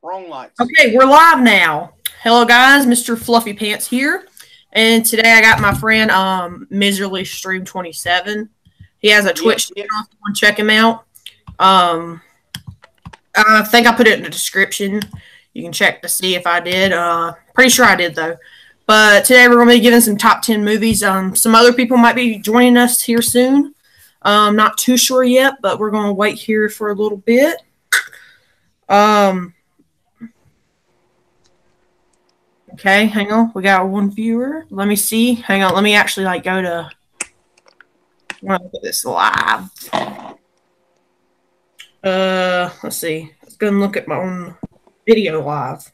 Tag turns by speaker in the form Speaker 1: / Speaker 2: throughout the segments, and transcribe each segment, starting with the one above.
Speaker 1: Wrong lights.
Speaker 2: Okay, we're live now. Hello, guys. Mr. Fluffy Pants here, and today I got my friend Miserly Stream 27. He has a Twitch channel. If you want to check him out. I think I put it in the description. You can check to see if I did. Pretty sure I did though. But today we're going to be giving some top 10 movies. Some other people might be joining us here soon. Not too sure yet, but we're going to wait here for a little bit. Okay, hang on. We got one viewer. Let me see. Hang on. Let me actually go to. I want to put this live. Let's see. Let's go and look at my own video live.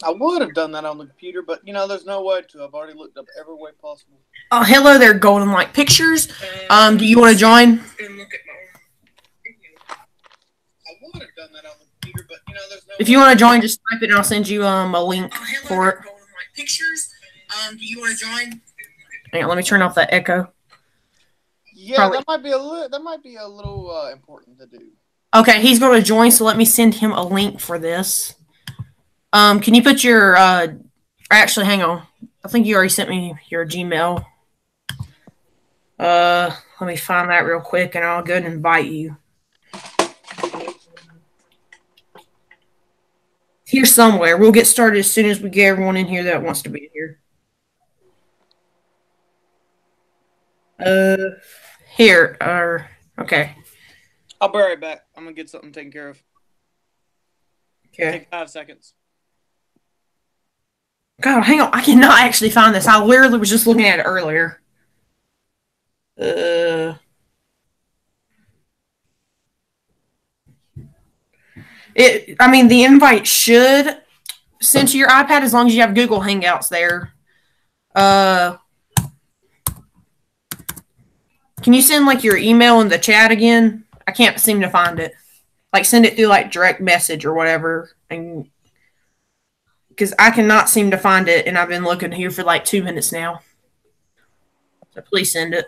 Speaker 1: I would have done that on the computer, but there's no way to. I've already looked up every way possible.
Speaker 2: Oh, hello there, Golden Light Pictures. Do you want to join? If you want to join, just type it and I'll send you a link for it. Pictures. Do you want to join? Hang on, let me turn off that echo.
Speaker 1: Yeah, probably. That might be a little important to do.
Speaker 2: Okay, he's going to join, so let me send him a link for this. Can you put your actually, hang on. I think you already sent me your Gmail. Let me find that real quick, and I'll go and invite you. Here somewhere. We'll get started as soon as we get everyone in here that wants to be here. Okay.
Speaker 1: I'll be right back. I'm going to get something taken care of.
Speaker 2: Okay.
Speaker 1: Take 5 seconds.
Speaker 2: God, hang on. I cannot actually find this. I literally was just looking at it earlier. The invite should send to your iPad as long as you have Google Hangouts there. Can you send your email in the chat again? I can't seem to find it. Send it through direct message or whatever, and because I cannot seem to find it, and I've been looking here for 2 minutes now. So please send it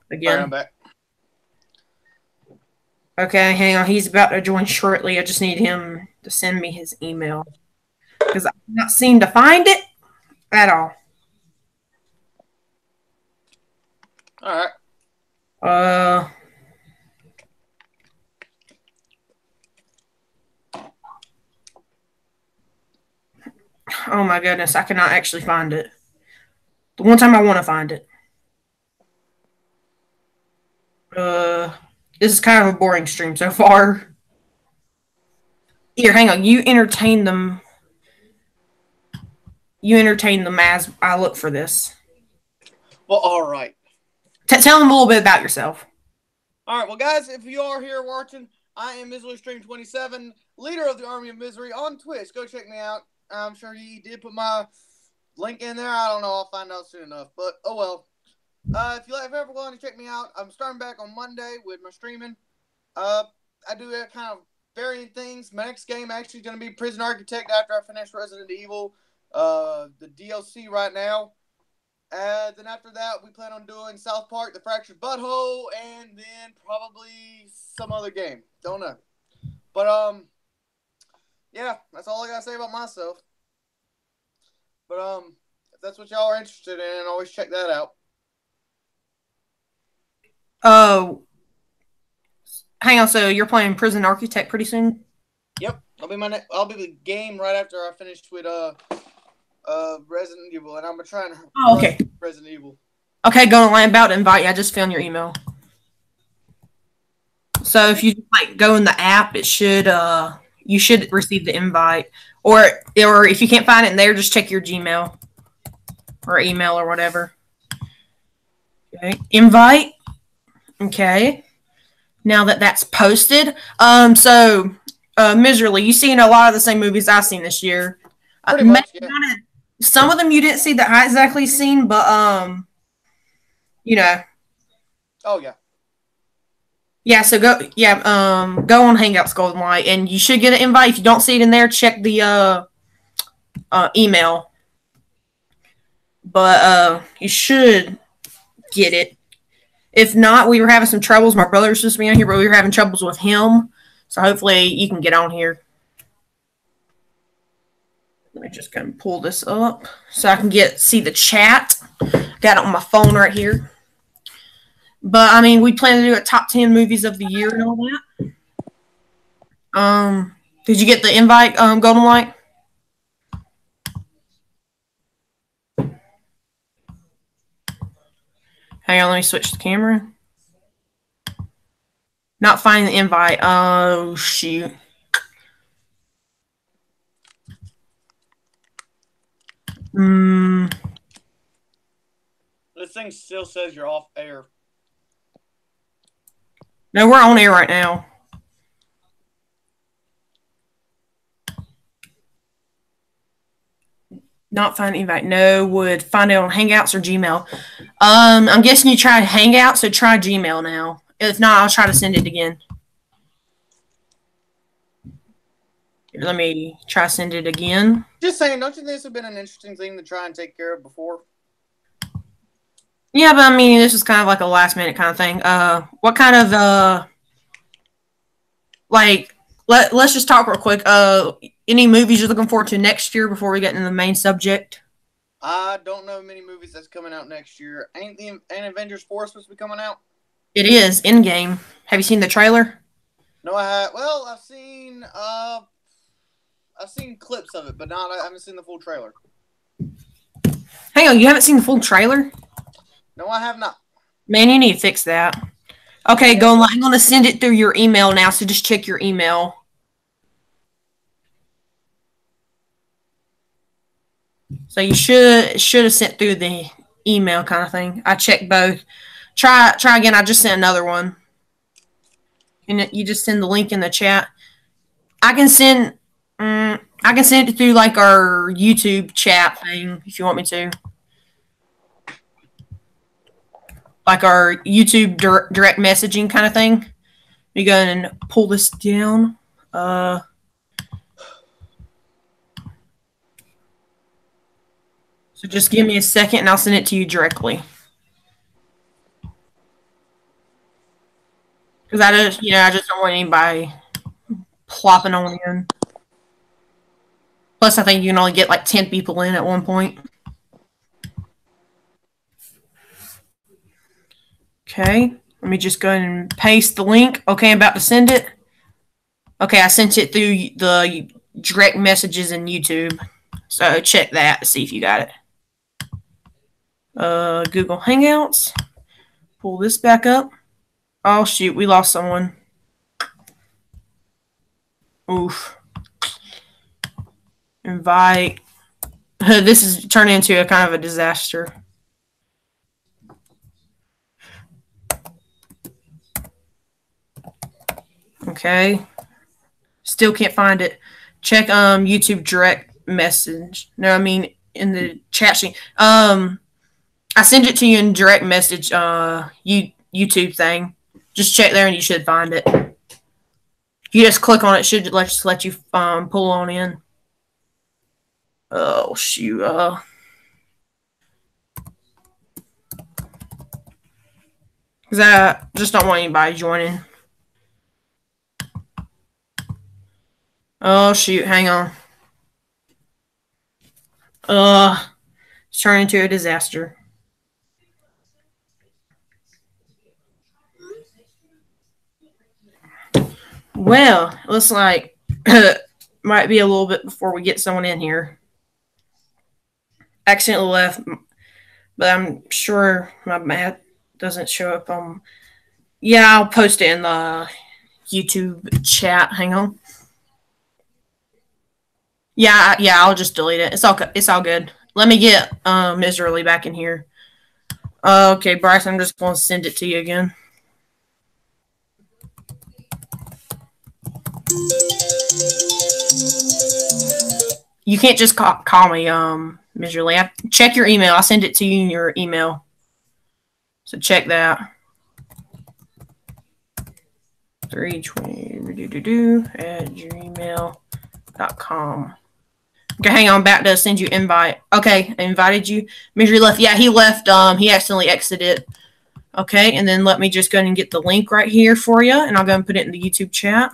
Speaker 2: again.
Speaker 1: All right, I'm back.
Speaker 2: Okay, hang on. He's about to join shortly. I just need him to send me his email because I cannot seem to find it at all.
Speaker 1: All right.
Speaker 2: Oh my goodness, I cannot actually find it. The one time I want to find it. This is kind of a boring stream so far. Here, hang on. You entertain them. You entertain them as I look for this.
Speaker 1: Well, all right.
Speaker 2: Tell them a little bit about yourself.
Speaker 1: All right. Well, guys, if you are here watching, I am Miserly Stream 27, leader of the Army of Misery on Twitch. Go check me out. I'm sure he did put my link in there. I don't know. I'll find out soon enough. But, oh well. If you ever want to check me out, I'm starting back on Monday with my streaming. I do kind of varying things. My next game actually is going to be Prison Architect after I finish Resident Evil, the DLC right now. Then after that, we plan on doing South Park, The Fractured Butthole, and then probably some other game. Don't know. But, yeah, that's all I got to say about myself. But, if that's what y'all are interested in, always check that out.
Speaker 2: Oh, hang on. So you're playing Prison Architect pretty soon?
Speaker 1: Yep, I'll be the game right after I finish with Resident Evil, and I'm trying to.
Speaker 2: Oh, okay.
Speaker 1: Resident Evil.
Speaker 2: Okay, go on. I'm about to invite you. I just found your email. So if you go in the app, it should you should receive the invite, or if you can't find it in there, just check your Gmail or email or whatever. Okay, invite. Okay, now that's posted. Miserly, you've seen a lot of the same movies I've seen this year.
Speaker 1: Pretty much, yeah.
Speaker 2: Some of them you didn't see that I exactly seen, but
Speaker 1: Oh yeah.
Speaker 2: Yeah, so go on Hangouts Golden Light, and you should get an invite. If you don't see it in there, check the email. But you should get it. If not, we were having some troubles. My brother was supposed to be on here, but we were having troubles with him. So hopefully you can get on here. Let me just kind of pull this up so I can see the chat. Got it on my phone right here. But I mean, we plan to do a top 10 movies of the year and all that. Did you get the invite, Golden Light? Hang on, let me switch the camera. Not finding the invite. Oh, shoot.
Speaker 1: This thing still says you're off air.
Speaker 2: No, we're on air right now. Not find invite. No, would find it on Hangouts or Gmail. I'm guessing you tried Hangouts, so try Gmail now. If not, I'll try to send it again. Here, let me try send it again.
Speaker 1: Just saying, don't you think this would have been an interesting thing to try and take care of before?
Speaker 2: Yeah, but I mean, this is kind of like a last minute kind of thing. What kind of let's just talk real quick. Any movies you're looking forward to next year before we get into the main subject?
Speaker 1: I don't know many movies that's coming out next year. Ain't Avengers 4 supposed to be coming out?
Speaker 2: It is Endgame. Have you seen the trailer?
Speaker 1: No, I have. Well, I've seen clips of it, but I haven't seen the full trailer.
Speaker 2: Hang on, you haven't seen the full trailer?
Speaker 1: No, I have not. Man,
Speaker 2: you need to fix that. Okay, I'm going to send it through your email now, so just check your email. So you should have sent through the email kind of thing. I checked both. Try again. I just sent another one. And you just send the link in the chat. I can send it through like our YouTube chat thing if you want me to. Like our YouTube direct messaging kind of thing. You go and pull this down. So just give me a second and I'll send it to you directly. Because I just don't want anybody plopping on in. Plus, I think you can only get like 10 people in at one point. Okay, let me just go ahead and paste the link. Okay, I'm about to send it. Okay, I sent it through the direct messages in YouTube. So check that to see if you got it. Google Hangouts. Pull this back up. Oh, shoot, we lost someone. Oof. Invite. This is turning into a kind of a disaster. Okay. Still can't find it. Check YouTube direct message. No, I mean in the chat sheet. I sent it to you in direct message YouTube thing. Just check there and you should find it. You just click on it, it should let you pull on in. Oh shoot. Cause I just don't want anybody joining. Oh shoot, hang on. It's turning into a disaster. Well, it looks like might be a little bit before we get someone in here. Accidentally left, but I'm sure my math doesn't show up on. Yeah, I'll post it in the YouTube chat. Hang on. Yeah, I'll just delete it. It's all good. Let me get Miserly back in here. Okay, Bryce, I'm just going to send it to you again. You can't just call me Miserly. Check your email. I'll send it to you in your email. So check that. 320 @gmail.com. Okay, hang on. Back to send you invite. Okay, I invited you. Misery left. Yeah, he left. He accidentally exited. Okay, and then let me just go ahead and get the link right here for you, and I'll go and put it in the YouTube chat.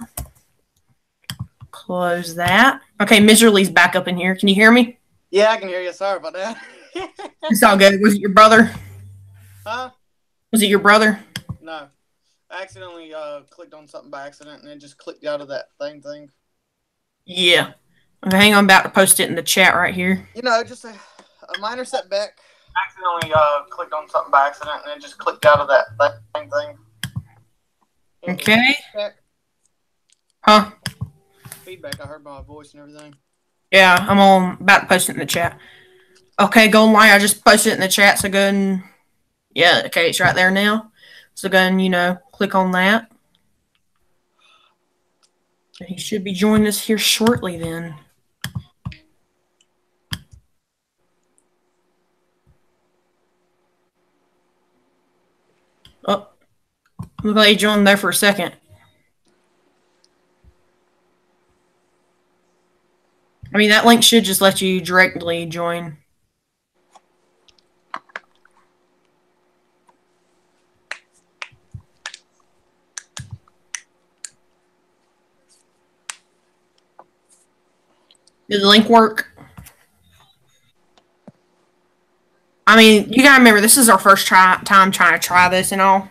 Speaker 2: close that. Okay, Miserly's back up in here. Can you hear me?
Speaker 1: Yeah, I can hear you. Sorry about that.
Speaker 2: It's all good. Was it your brother?
Speaker 1: Huh?
Speaker 2: Was it your brother?
Speaker 1: No. I accidentally clicked on something by accident and it just clicked out of that thing.
Speaker 2: Yeah. Okay, hang on, I'm about to post it in the chat right here.
Speaker 1: You know, just a minor setback. I accidentally clicked on something by accident and it just clicked out of that thing.
Speaker 2: Okay.
Speaker 1: Feedback.
Speaker 2: Huh?
Speaker 1: Feedback. I heard my voice and everything.
Speaker 2: Yeah, about to post it in the chat. Okay, Golden Light, I just posted it in the chat, so go ahead and... Yeah, okay, it's right there now. So go ahead and, click on that. He should be joining us here shortly then. Oh, look like he joined there for a second. I mean, that link should just let you directly join. Did the link work? I mean, you gotta remember, this is our first time trying to try this and all.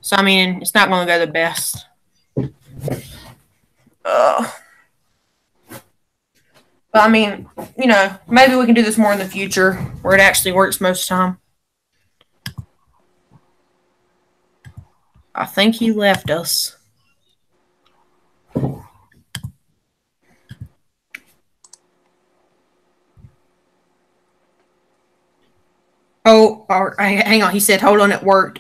Speaker 2: So, I mean, it's not going to go the best. But, I mean, maybe we can do this more in the future where it actually works most of the time. I think he left us. Oh, hang on. He said, hold on, it worked.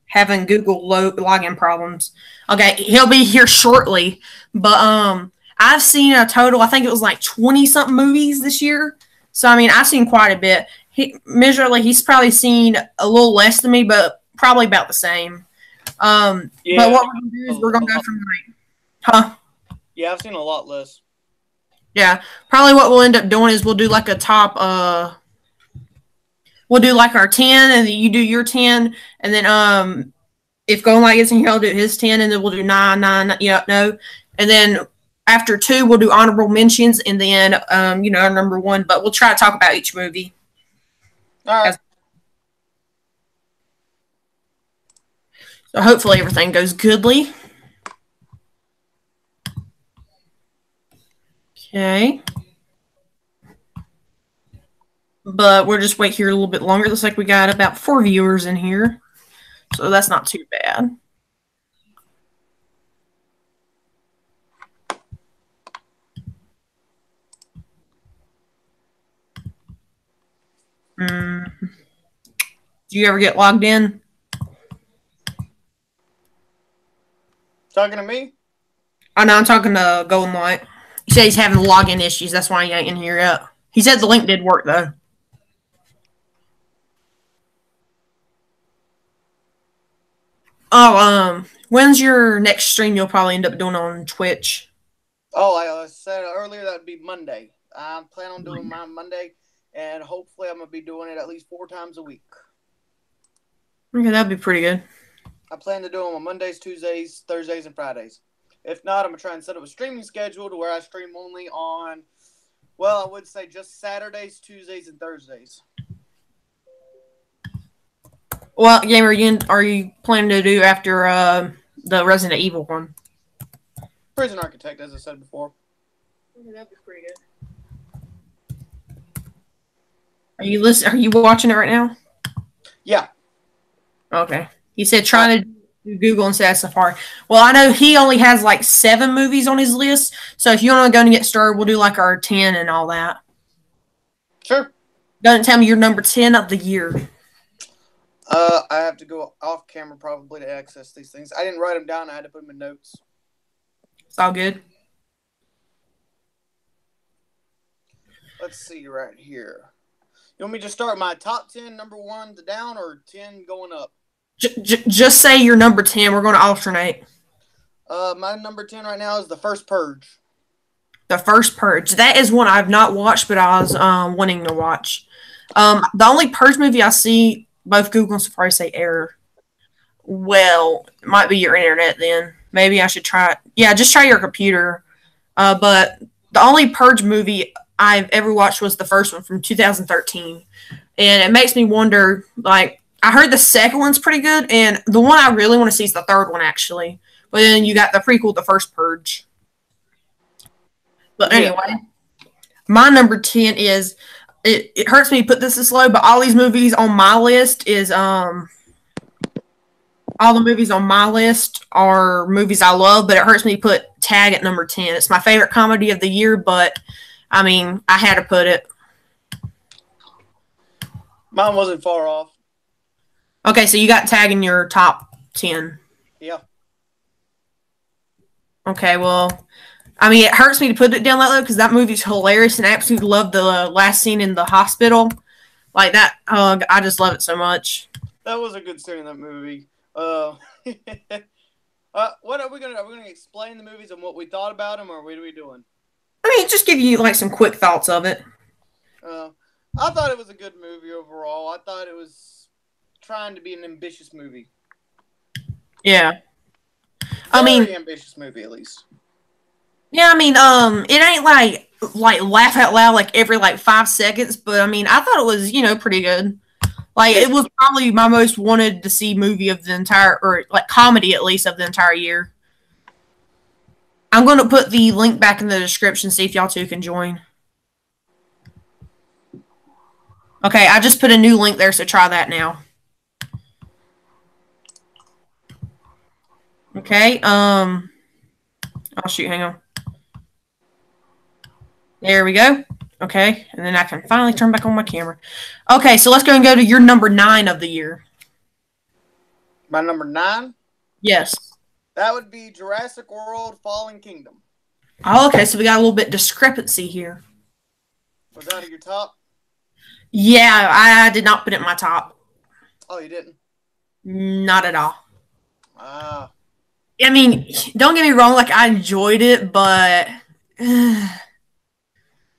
Speaker 2: Having Google login problems. Okay, he'll be here shortly. But I've seen a total, I think it was like 20-something movies this year. So, I mean, I've seen quite a bit. He's probably seen a little less than me, but probably about the same. Yeah, but what we're going to do is we're going to go from like, huh?
Speaker 1: Yeah, I've seen a lot less.
Speaker 2: Yeah, probably what we'll end up doing is we'll do like a top, we'll do like our 10, and then you do your 10, and then if Golden Light gets in here, I'll do his 10, and then we'll do 9, and then after 2, we'll do honorable mentions, and then number 1. But we'll try to talk about each movie.
Speaker 1: All right.
Speaker 2: So hopefully everything goes goodly. Okay. But we'll just wait here a little bit longer. Looks like we got about 4 viewers in here. So that's not too bad. Do you ever get logged in?
Speaker 1: Talking to me?
Speaker 2: Oh, no, I'm talking to Golden Light. He said he's having login issues. That's why he ain't in here yet. He said the link did work, though. Oh, when's your next stream you'll probably end up doing on Twitch?
Speaker 1: Oh, I said earlier that would be Monday. I'm planning on doing mine Monday, and hopefully I'm going to be doing it at least 4 times a week.
Speaker 2: Okay, that'd be pretty good.
Speaker 1: I plan to do them on Mondays, Tuesdays, Thursdays, and Fridays. If not, I'm going to try and set up a streaming schedule to where I stream only on, well, I would say just Saturdays, Tuesdays, and Thursdays.
Speaker 2: What game are you planning to do after the Resident Evil one?
Speaker 1: Prison Architect, as I said before.
Speaker 2: Okay, that'd be pretty good. Are you listening? Are you watching it right now?
Speaker 1: Yeah.
Speaker 2: Okay. He said try to do Google instead of Safari. Well, I know he only has like 7 movies on his list. So if you want to go and get started, we'll do like our 10 and all that.
Speaker 1: Sure.
Speaker 2: Doesn't tell me your number 10 of the year.
Speaker 1: I have to go off camera probably to access these things. I didn't write them down. I had to put them in notes.
Speaker 2: It's all good.
Speaker 1: Let's see right here. You want me to just start my top 10, number 1 to down, or 10 going up?
Speaker 2: Just say your number 10. We're going to alternate.
Speaker 1: My number 10 right now is The First Purge.
Speaker 2: The First Purge. That is one I've not watched, but I was wanting to watch. The only Purge movie I see, both Google and Safari say error. Well, it might be your internet then. maybe I should try it. Yeah, just try your computer. But the only Purge movie I've ever watched was the first one from 2013. And it makes me wonder, like, I heard the second one's pretty good, and the one I really want to see is the third one, actually. But then you got the prequel, The First Purge. But anyway, my number 10 is, it hurts me to put this low, but all these movies on my list is, all the movies on my list are movies I love, but it hurts me to put Tag at number 10. It's my favorite comedy of the year, but, I mean, I had to put it.
Speaker 1: Mine wasn't far off.
Speaker 2: Okay, so you got Tag in your top 10.
Speaker 1: Yeah.
Speaker 2: Okay, well, I mean, it hurts me to put it down that low because that movie's hilarious, and I absolutely love the last scene in the hospital. Like that, I just love it so much.
Speaker 1: That was a good scene in that movie. What are we gonna? Are we gonna explain the movies and what we thought about them, or what are we doing?
Speaker 2: I mean, just give you like some quick thoughts of it.
Speaker 1: I thought it was a good movie overall. I thought it was trying to be an ambitious movie.
Speaker 2: Yeah.
Speaker 1: Very ambitious movie, at least.
Speaker 2: Yeah, I mean, it ain't like laugh out loud like every like 5 seconds, but I mean, I thought it was, pretty good. Like, it was probably my most wanted to see movie of the entire, or like comedy at least, of the entire year. I'm going to put the link back in the description, see if y'all two can join. Okay, I just put a new link there, so try that now. Okay, oh shoot, hang on. There we go. Okay, and then I can finally turn back on my camera. Okay, so let's go and go to your number 9 of the year.
Speaker 1: My number 9?
Speaker 2: Yes.
Speaker 1: That would be Jurassic World Fallen Kingdom.
Speaker 2: Oh, okay, so we got a little bit discrepancy here.
Speaker 1: Was that at your top?
Speaker 2: Yeah, I did not put it in my top.
Speaker 1: Oh, you didn't?
Speaker 2: Not at all.
Speaker 1: Ah.
Speaker 2: I mean, don't get me wrong, like, I enjoyed it, but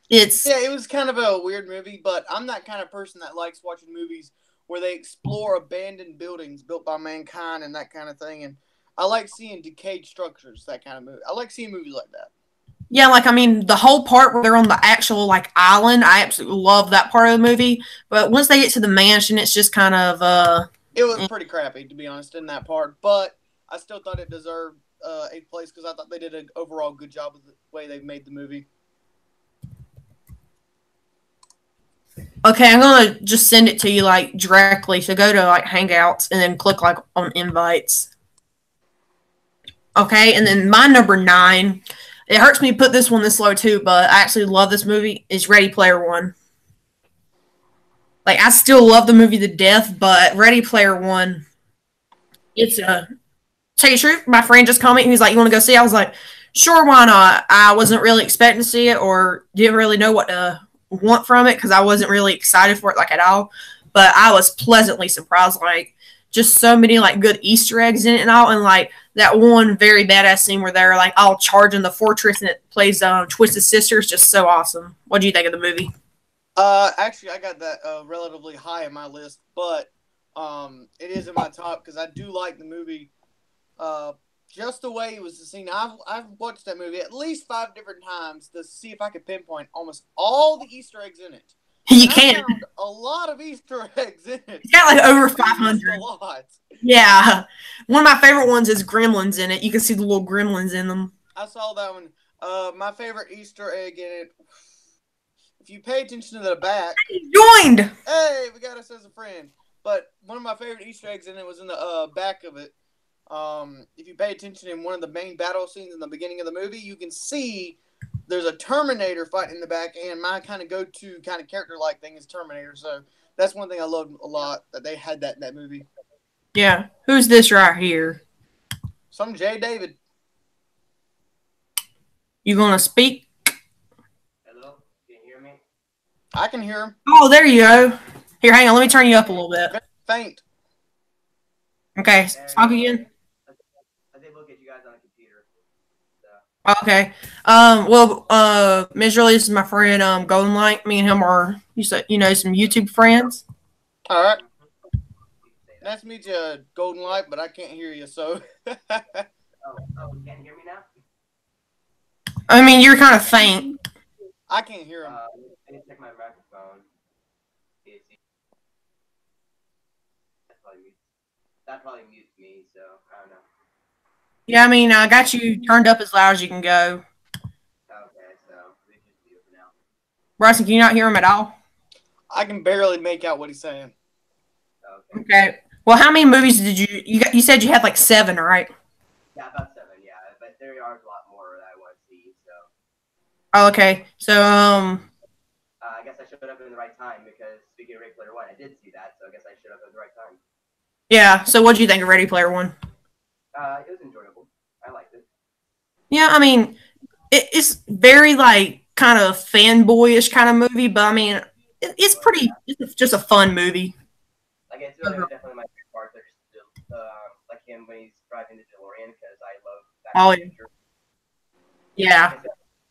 Speaker 2: it's...
Speaker 1: Yeah, it was kind of a weird movie, but I'm that kind of person that likes watching movies where they explore abandoned buildings built by mankind and that kind of thing, and I like seeing decayed structures, that kind of movie. I like seeing movies like that.
Speaker 2: Yeah, like, I mean, the whole part where they're on the actual, like, island, I absolutely love that part of the movie, but once they get to the mansion, it's just kind of,
Speaker 1: It was pretty crappy, to be honest, in that part, but I still thought it deserved 8th place because I thought they did an overall good job with the way they made the movie.
Speaker 2: Okay, I'm going to just send it to you, like, directly, so go to, like, Hangouts, and then click, like, on invites. Okay, and then my number 9... It hurts me to put this one this low, too, but I actually love this movie. It's Ready Player One. Like, I still love the movie to death, but Ready Player One, it's a... Tell you the truth, my friend just commented, he was like, you want to go see it? I was like, sure, why not? I wasn't really expecting to see it or didn't really know what to want from it because I wasn't really excited for it, like, at all. But I was pleasantly surprised, like, just so many, like, good Easter eggs in it and all, and, like, that one very badass scene where they're, like, all charging the fortress and it plays Twisted Sister is just so awesome. What do you think of the movie?
Speaker 1: Actually, I got that relatively high in my list, but it is in my top because I do like the movie. Just the way it was seen. I've watched that movie at least 5 different times to see if I could pinpoint almost all the Easter eggs in it.
Speaker 2: You can.
Speaker 1: I found a lot of Easter eggs in it.
Speaker 2: It's got like over 500.
Speaker 1: A lot.
Speaker 2: Yeah. One of my favorite ones is Gremlins in it. You can see the little gremlins in them.
Speaker 1: I saw that one. My favorite Easter egg in it, if you pay attention to the back.
Speaker 2: He joined!
Speaker 1: Hey, we got us as a friend. But one of my favorite Easter eggs in it was in the back of it. If you pay attention in one of the main battle scenes in the beginning of the movie, you can see there's a Terminator fighting in the back, and my kind of go-to kind of character-like thing is Terminator. So that's one thing I love a lot, that they had that in that movie.
Speaker 2: Yeah. Who's this right here?
Speaker 1: Some J. David.
Speaker 2: You gonna speak?
Speaker 3: Hello? Can you hear me?
Speaker 1: I can hear him.
Speaker 2: Oh, there you go. Here, hang on. Let me turn you up a little bit.
Speaker 1: Very faint.
Speaker 2: Okay. Talk again.
Speaker 3: I did look at you guys on the computer.
Speaker 2: Okay. Miserly, this is my friend, Golden Light. Me and him are, some YouTube friends.
Speaker 1: All right. Nice to meet you, Golden Light, but I can't hear you, so.
Speaker 3: You can't hear me now?
Speaker 2: I mean, you're kind of faint.
Speaker 1: I can't hear him.
Speaker 3: I need to check my microphone. That probably mutes me, so I don't know.
Speaker 2: Yeah, I mean, I got you turned up as loud as you can go.
Speaker 3: Okay, so we just mute for now.
Speaker 2: Bryson, can you not hear him at all?
Speaker 1: I can barely make out what he's saying.
Speaker 3: Okay.
Speaker 2: Okay. Well, how many movies did you said you had like 7, right?
Speaker 3: Yeah, about 7, yeah. But there are a lot more that I want to see, so.
Speaker 2: Oh, okay. So,
Speaker 3: I guess I showed up in the right time because speaking of Ready Player One, I did see that, so I guess I showed up at the right time.
Speaker 2: yeah. So, what did you think of Ready Player One?
Speaker 3: It was enjoyable. I liked it.
Speaker 2: Yeah, I mean, it's very like kind of fanboyish kind of movie, but I mean, it's pretty. It's just a fun movie.
Speaker 3: Like it's really definitely my favorite part. There's like him when he's driving the DeLorean because I love that.
Speaker 2: Oh,
Speaker 3: character.
Speaker 2: Yeah.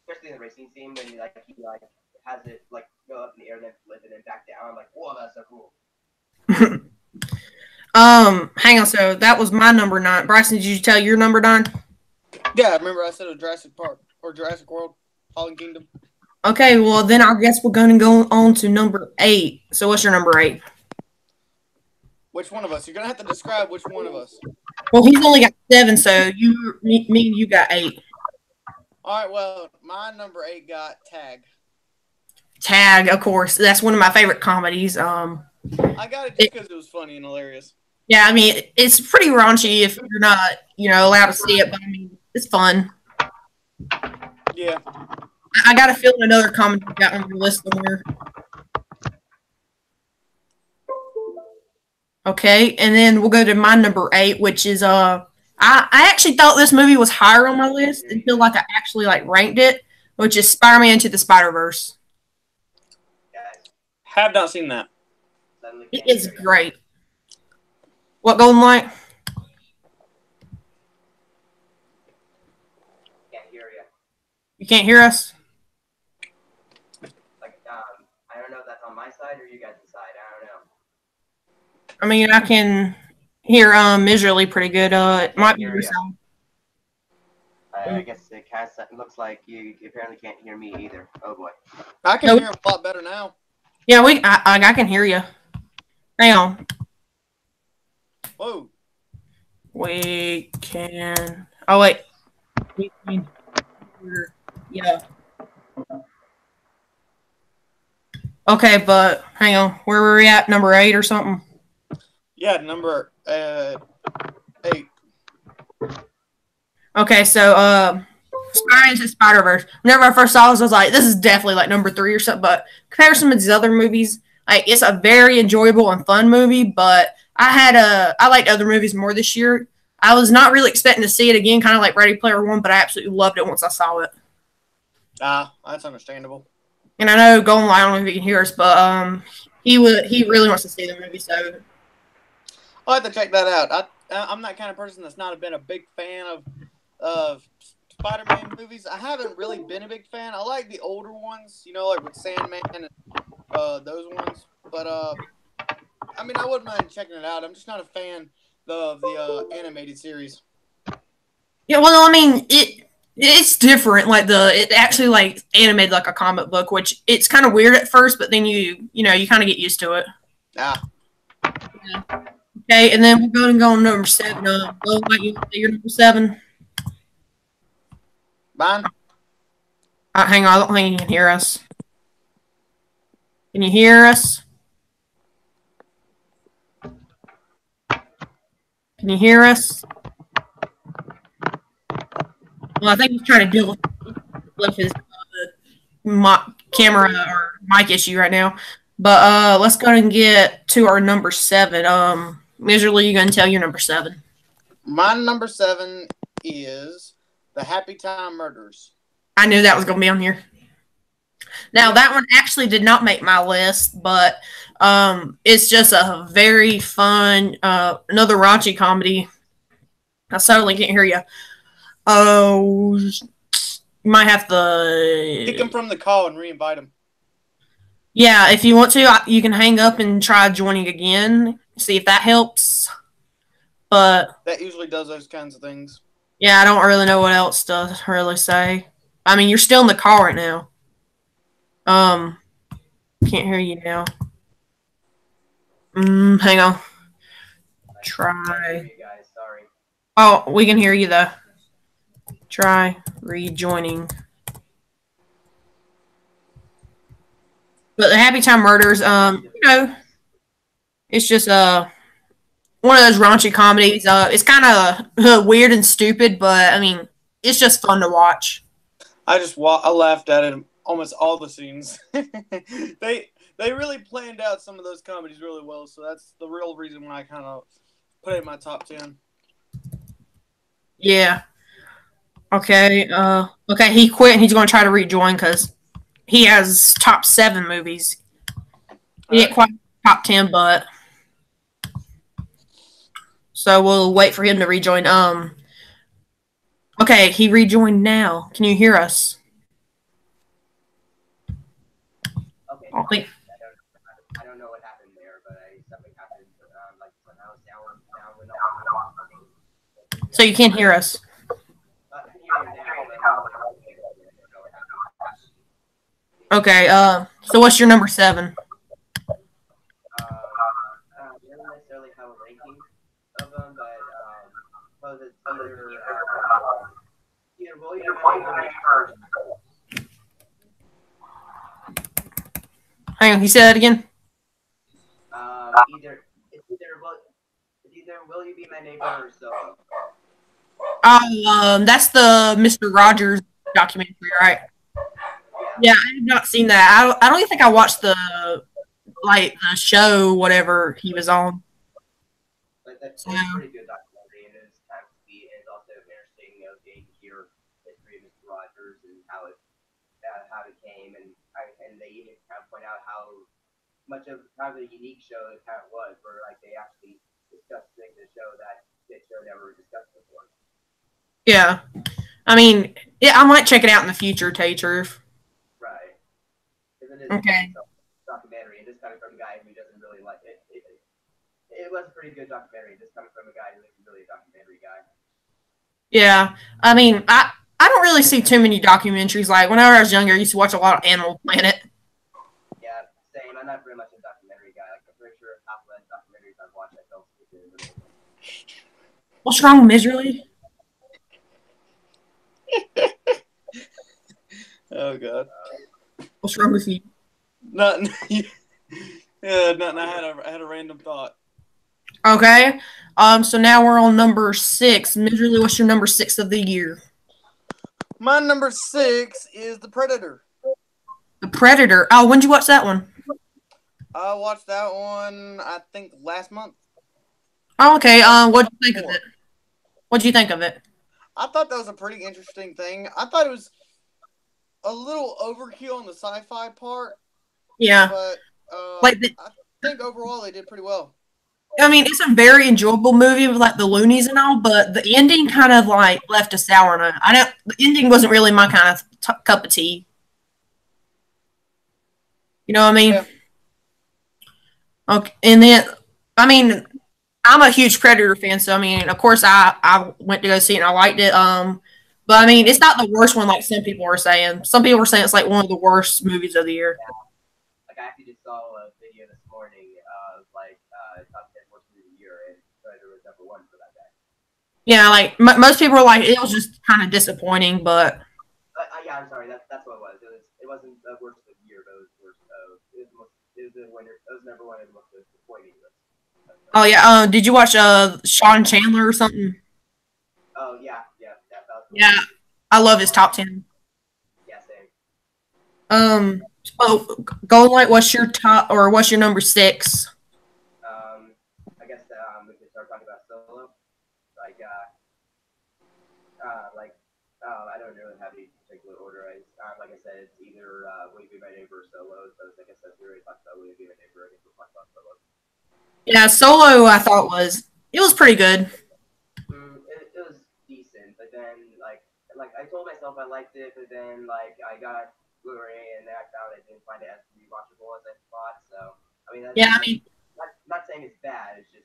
Speaker 3: Especially in the racing scene when he has it like go up in the air and then flip and then back down. I'm like, whoa, that's so cool.
Speaker 2: Hang on. So that was my number 9. Bryson, did you tell your number 9?
Speaker 1: Yeah, remember I said it was Jurassic Park or Jurassic World, Fallen Kingdom.
Speaker 2: Okay, well then I guess we're gonna go on to number 8. So what's your number 8?
Speaker 1: Which one of us? You're gonna have to describe which one of us.
Speaker 2: Well, he's only got 7, so me and you got 8.
Speaker 1: All right. Well, my number 8 got Tag.
Speaker 2: Tag, of course. That's one of my favorite comedies.
Speaker 1: I got it just because it was funny and hilarious.
Speaker 2: Yeah, I mean, it's pretty raunchy if you're not, allowed to see it, but I mean, it's fun.
Speaker 1: Yeah.
Speaker 2: I got a feeling another comedy got on your list somewhere. Okay, and then we'll go to my number 8, which is I actually thought this movie was higher on my list until like I actually like ranked it, which is Spider-Man Into the Spider-Verse.
Speaker 1: Have not seen that.
Speaker 2: It is great. What, Golden Light?
Speaker 3: Can't hear you.
Speaker 2: You can't hear us?
Speaker 3: I don't know if that's on my side or you guys' side. I don't know.
Speaker 2: I mean, I can hear Miserly pretty good. It might be your sound.
Speaker 3: I guess it looks like you apparently can't hear me either. Oh boy.
Speaker 1: I can hear a lot better now.
Speaker 2: Yeah, I can hear you. Hang on.
Speaker 1: Whoa.
Speaker 2: We can. Oh wait. We can. Yeah. Okay, but hang on. Where were we at? Number 8 or something?
Speaker 1: Yeah, number 8.
Speaker 2: Okay, so Spider-Man Into Spider-Verse. Whenever I first saw this, I was like, this is definitely like number 3 or something. But compared to some of these other movies, like it's a very enjoyable and fun movie. But I liked other movies more this year. I was not really expecting to see it again, kind of like Ready Player One, but I absolutely loved it once I saw it.
Speaker 1: That's understandable.
Speaker 2: And I know Golden Light, I don't know if he can hear us, but he really wants to see the movie, so
Speaker 1: I'll have to check that out. I'm that kind of person that's not been a big fan of Spider-Man movies. I haven't really been a big fan. I like the older ones, like with Sandman and those ones. But I mean, I wouldn't mind checking it out. I'm just not a fan of the animated series.
Speaker 2: Yeah, well, I mean, it's different. Like it actually like animated like a comic book, which it's kind of weird at first, but then you kind of get used to it.
Speaker 1: Yeah.
Speaker 2: Okay, and then we're going to go on number 7. Your number 7.
Speaker 1: Mine.
Speaker 2: Hang on, I don't think you can hear us. Can you hear us? Can you hear us? Well, I think he's trying to deal with his camera or mic issue right now. But let's go and get to our number 7. Miserly, you gonna tell your number 7?
Speaker 1: My number 7 is The Happy Time Murders.
Speaker 2: I knew that was gonna be on here. Now that one actually did not make my list, but it's just a very fun another raunchy comedy. I certainly can't hear you. Oh, you might have to
Speaker 1: kick him from the call and re-invite him.
Speaker 2: Yeah, if you want to, you can hang up and try joining again. See if that helps. But
Speaker 1: that usually does those kinds of things.
Speaker 2: Yeah, I don't really know what else to really say. I mean, you're still in the call right now. Um, can't hear you now. Hang on.
Speaker 3: I can't hear
Speaker 2: Try.
Speaker 3: you guys. Sorry.
Speaker 2: Oh, we can hear you though. Try rejoining. But the Happy Time Murders, it's just one of those raunchy comedies. It's kind of weird and stupid, but I mean, it's just fun to watch.
Speaker 1: I laughed at it almost all the scenes. They really planned out some of those comedies really well, so that's the real reason why I kind of put it in my top 10.
Speaker 2: Yeah. Okay. Okay. He quit, and he's going to try to rejoin because he has top 7 movies. He didn't quite top 10, but so we'll wait for him to rejoin. Okay, he rejoined now. Can you hear us?
Speaker 3: Okay.
Speaker 2: I think
Speaker 3: I don't know what happened there, but something happened. Like somehow sound went off.
Speaker 2: so. You can't hear us.
Speaker 3: I can hear you now, but I don't know what happened.
Speaker 2: Okay. So what's your number 7?
Speaker 3: I don't necessarily have a ranking of them, but suppose it's either William or
Speaker 2: Hang on. Can you say that again?
Speaker 3: either Will You Be My Neighbor or Solo.
Speaker 2: That's the Mr. Rogers documentary, right? Yeah, I have not seen that. I don't even think I watched the show, whatever he was on.
Speaker 3: But that's a pretty good documentary, and it's kind of sweet, and it's also interesting, getting to hear history of Mr. Rogers and how it came, and they even kind of point out how much of kind of a unique show it kind of was, where like they actually discussed things in the show that the show never discussed before.
Speaker 2: Yeah, I mean, yeah, I might check it out in the future, tell you the truth.
Speaker 3: Right. Because it is
Speaker 2: Okay.
Speaker 3: a documentary, and just coming from a guy who doesn't really like it. It was a pretty good documentary, just coming from a guy who isn't really a documentary guy.
Speaker 2: Yeah, I mean, I don't really see too many documentaries. Like whenever I was younger, I used to watch a lot of Animal Planet.
Speaker 3: Yeah, same. I'm not very much a documentary guy. Like, I'm pretty sure half of the documentaries I've watched, I fell asleep in the middle.
Speaker 2: What's wrong, Miserly?
Speaker 1: Oh god.
Speaker 2: What's wrong with you?
Speaker 1: Nothing. Yeah, nothing. I had a random thought.
Speaker 2: Okay. So now we're on number 6. Miserly, what's your number 6 of the year?
Speaker 1: My number 6 is The Predator.
Speaker 2: The Predator. Oh, when did you watch that one?
Speaker 1: I watched that one, I think, last month.
Speaker 2: Oh, okay. What did you think of it? What did you think of it?
Speaker 1: I thought that was a pretty interesting thing. I thought it was a little overkill on the sci-fi part.
Speaker 2: Yeah.
Speaker 1: But
Speaker 2: I
Speaker 1: think overall they did pretty well.
Speaker 2: I mean, it's a very enjoyable movie with like the loonies and all, but the ending kind of like left a sour note. The ending wasn't really my kind of cup of tea. You know what I mean?
Speaker 1: Yeah.
Speaker 2: Okay, and then I mean, I'm a huge Predator fan, so I mean, of course, I went to go see it and I liked it. But I mean, it's not the worst one like some people were saying. Some people were saying it's like one of the worst movies of the year.
Speaker 3: Yeah. Like I actually just saw a video this morning of top 10 worst movie of the year, and Predator was number 1 for that day.
Speaker 2: Yeah, like most people were like, it was just kind of disappointing, but
Speaker 3: yeah, I'm sorry, that's what it was. It wasn't the worst of the year, but it was worst. It was the winner. It was number 1 in the most disappointing list.
Speaker 2: Oh yeah, did you watch Sean Chandler or something?
Speaker 3: Oh yeah.
Speaker 2: Yeah, I love his top 10.
Speaker 3: Yeah, same.
Speaker 2: Golden Light, what's your top or what's your number 6?
Speaker 3: I guess we could start talking about Solo. I don't really have any particular order. Like I said, it's either Will You Be My Neighbor or Solo. So I guess that's we already talked about Will You Be My Neighbor. I guess we'll talk about Solo.
Speaker 2: Yeah, Solo I thought it was pretty good.
Speaker 3: It was decent, but then like I told myself I liked it, but then like I got Blu-ray and then I found I didn't find it as rewatchable as I thought. So I mean, not saying it's bad. It's just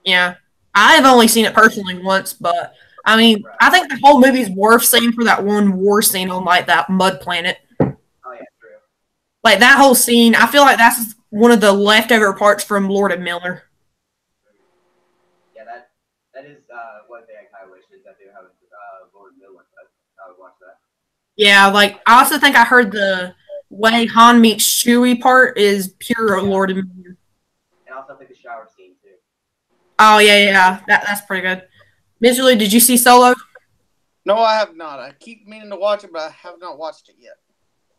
Speaker 2: yeah. I've only seen it personally once, but I mean, I think the whole movie's worth seeing for that one war scene on like that mud planet.
Speaker 3: Oh yeah, true.
Speaker 2: Like that whole scene, I feel like that's one of the leftover parts from Lord and Miller.
Speaker 3: Yeah, that is one thing I kind of wish is that they have Lord Miller. I would watch that.
Speaker 2: Yeah, like I also think I heard the way Han meets Chewie part is pure Lord and Miller.
Speaker 3: And also think the shower scene too.
Speaker 2: Oh yeah, that's pretty good. Miserly, did you see Solo?
Speaker 1: No, I have not. I keep meaning to watch it, but I have not watched it yet.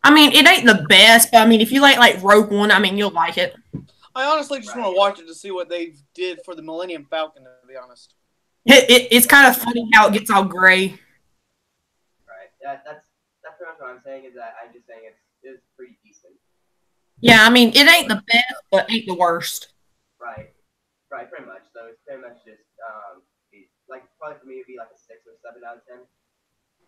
Speaker 2: I mean, it ain't the best, but I mean, if you like Rogue One, I mean, you'll like it.
Speaker 1: I honestly just want to watch it to see what they did for the Millennium Falcon, to be honest.
Speaker 2: It's kind of funny how it gets all gray.
Speaker 3: Right. That's pretty much what I'm saying. Is that I'm just saying it's pretty decent.
Speaker 2: Yeah, I mean, it ain't the best, but ain't the worst.
Speaker 3: Right. Right. Pretty much. So it's pretty much just like probably for me it'd be like a 6 or 7 out of 10.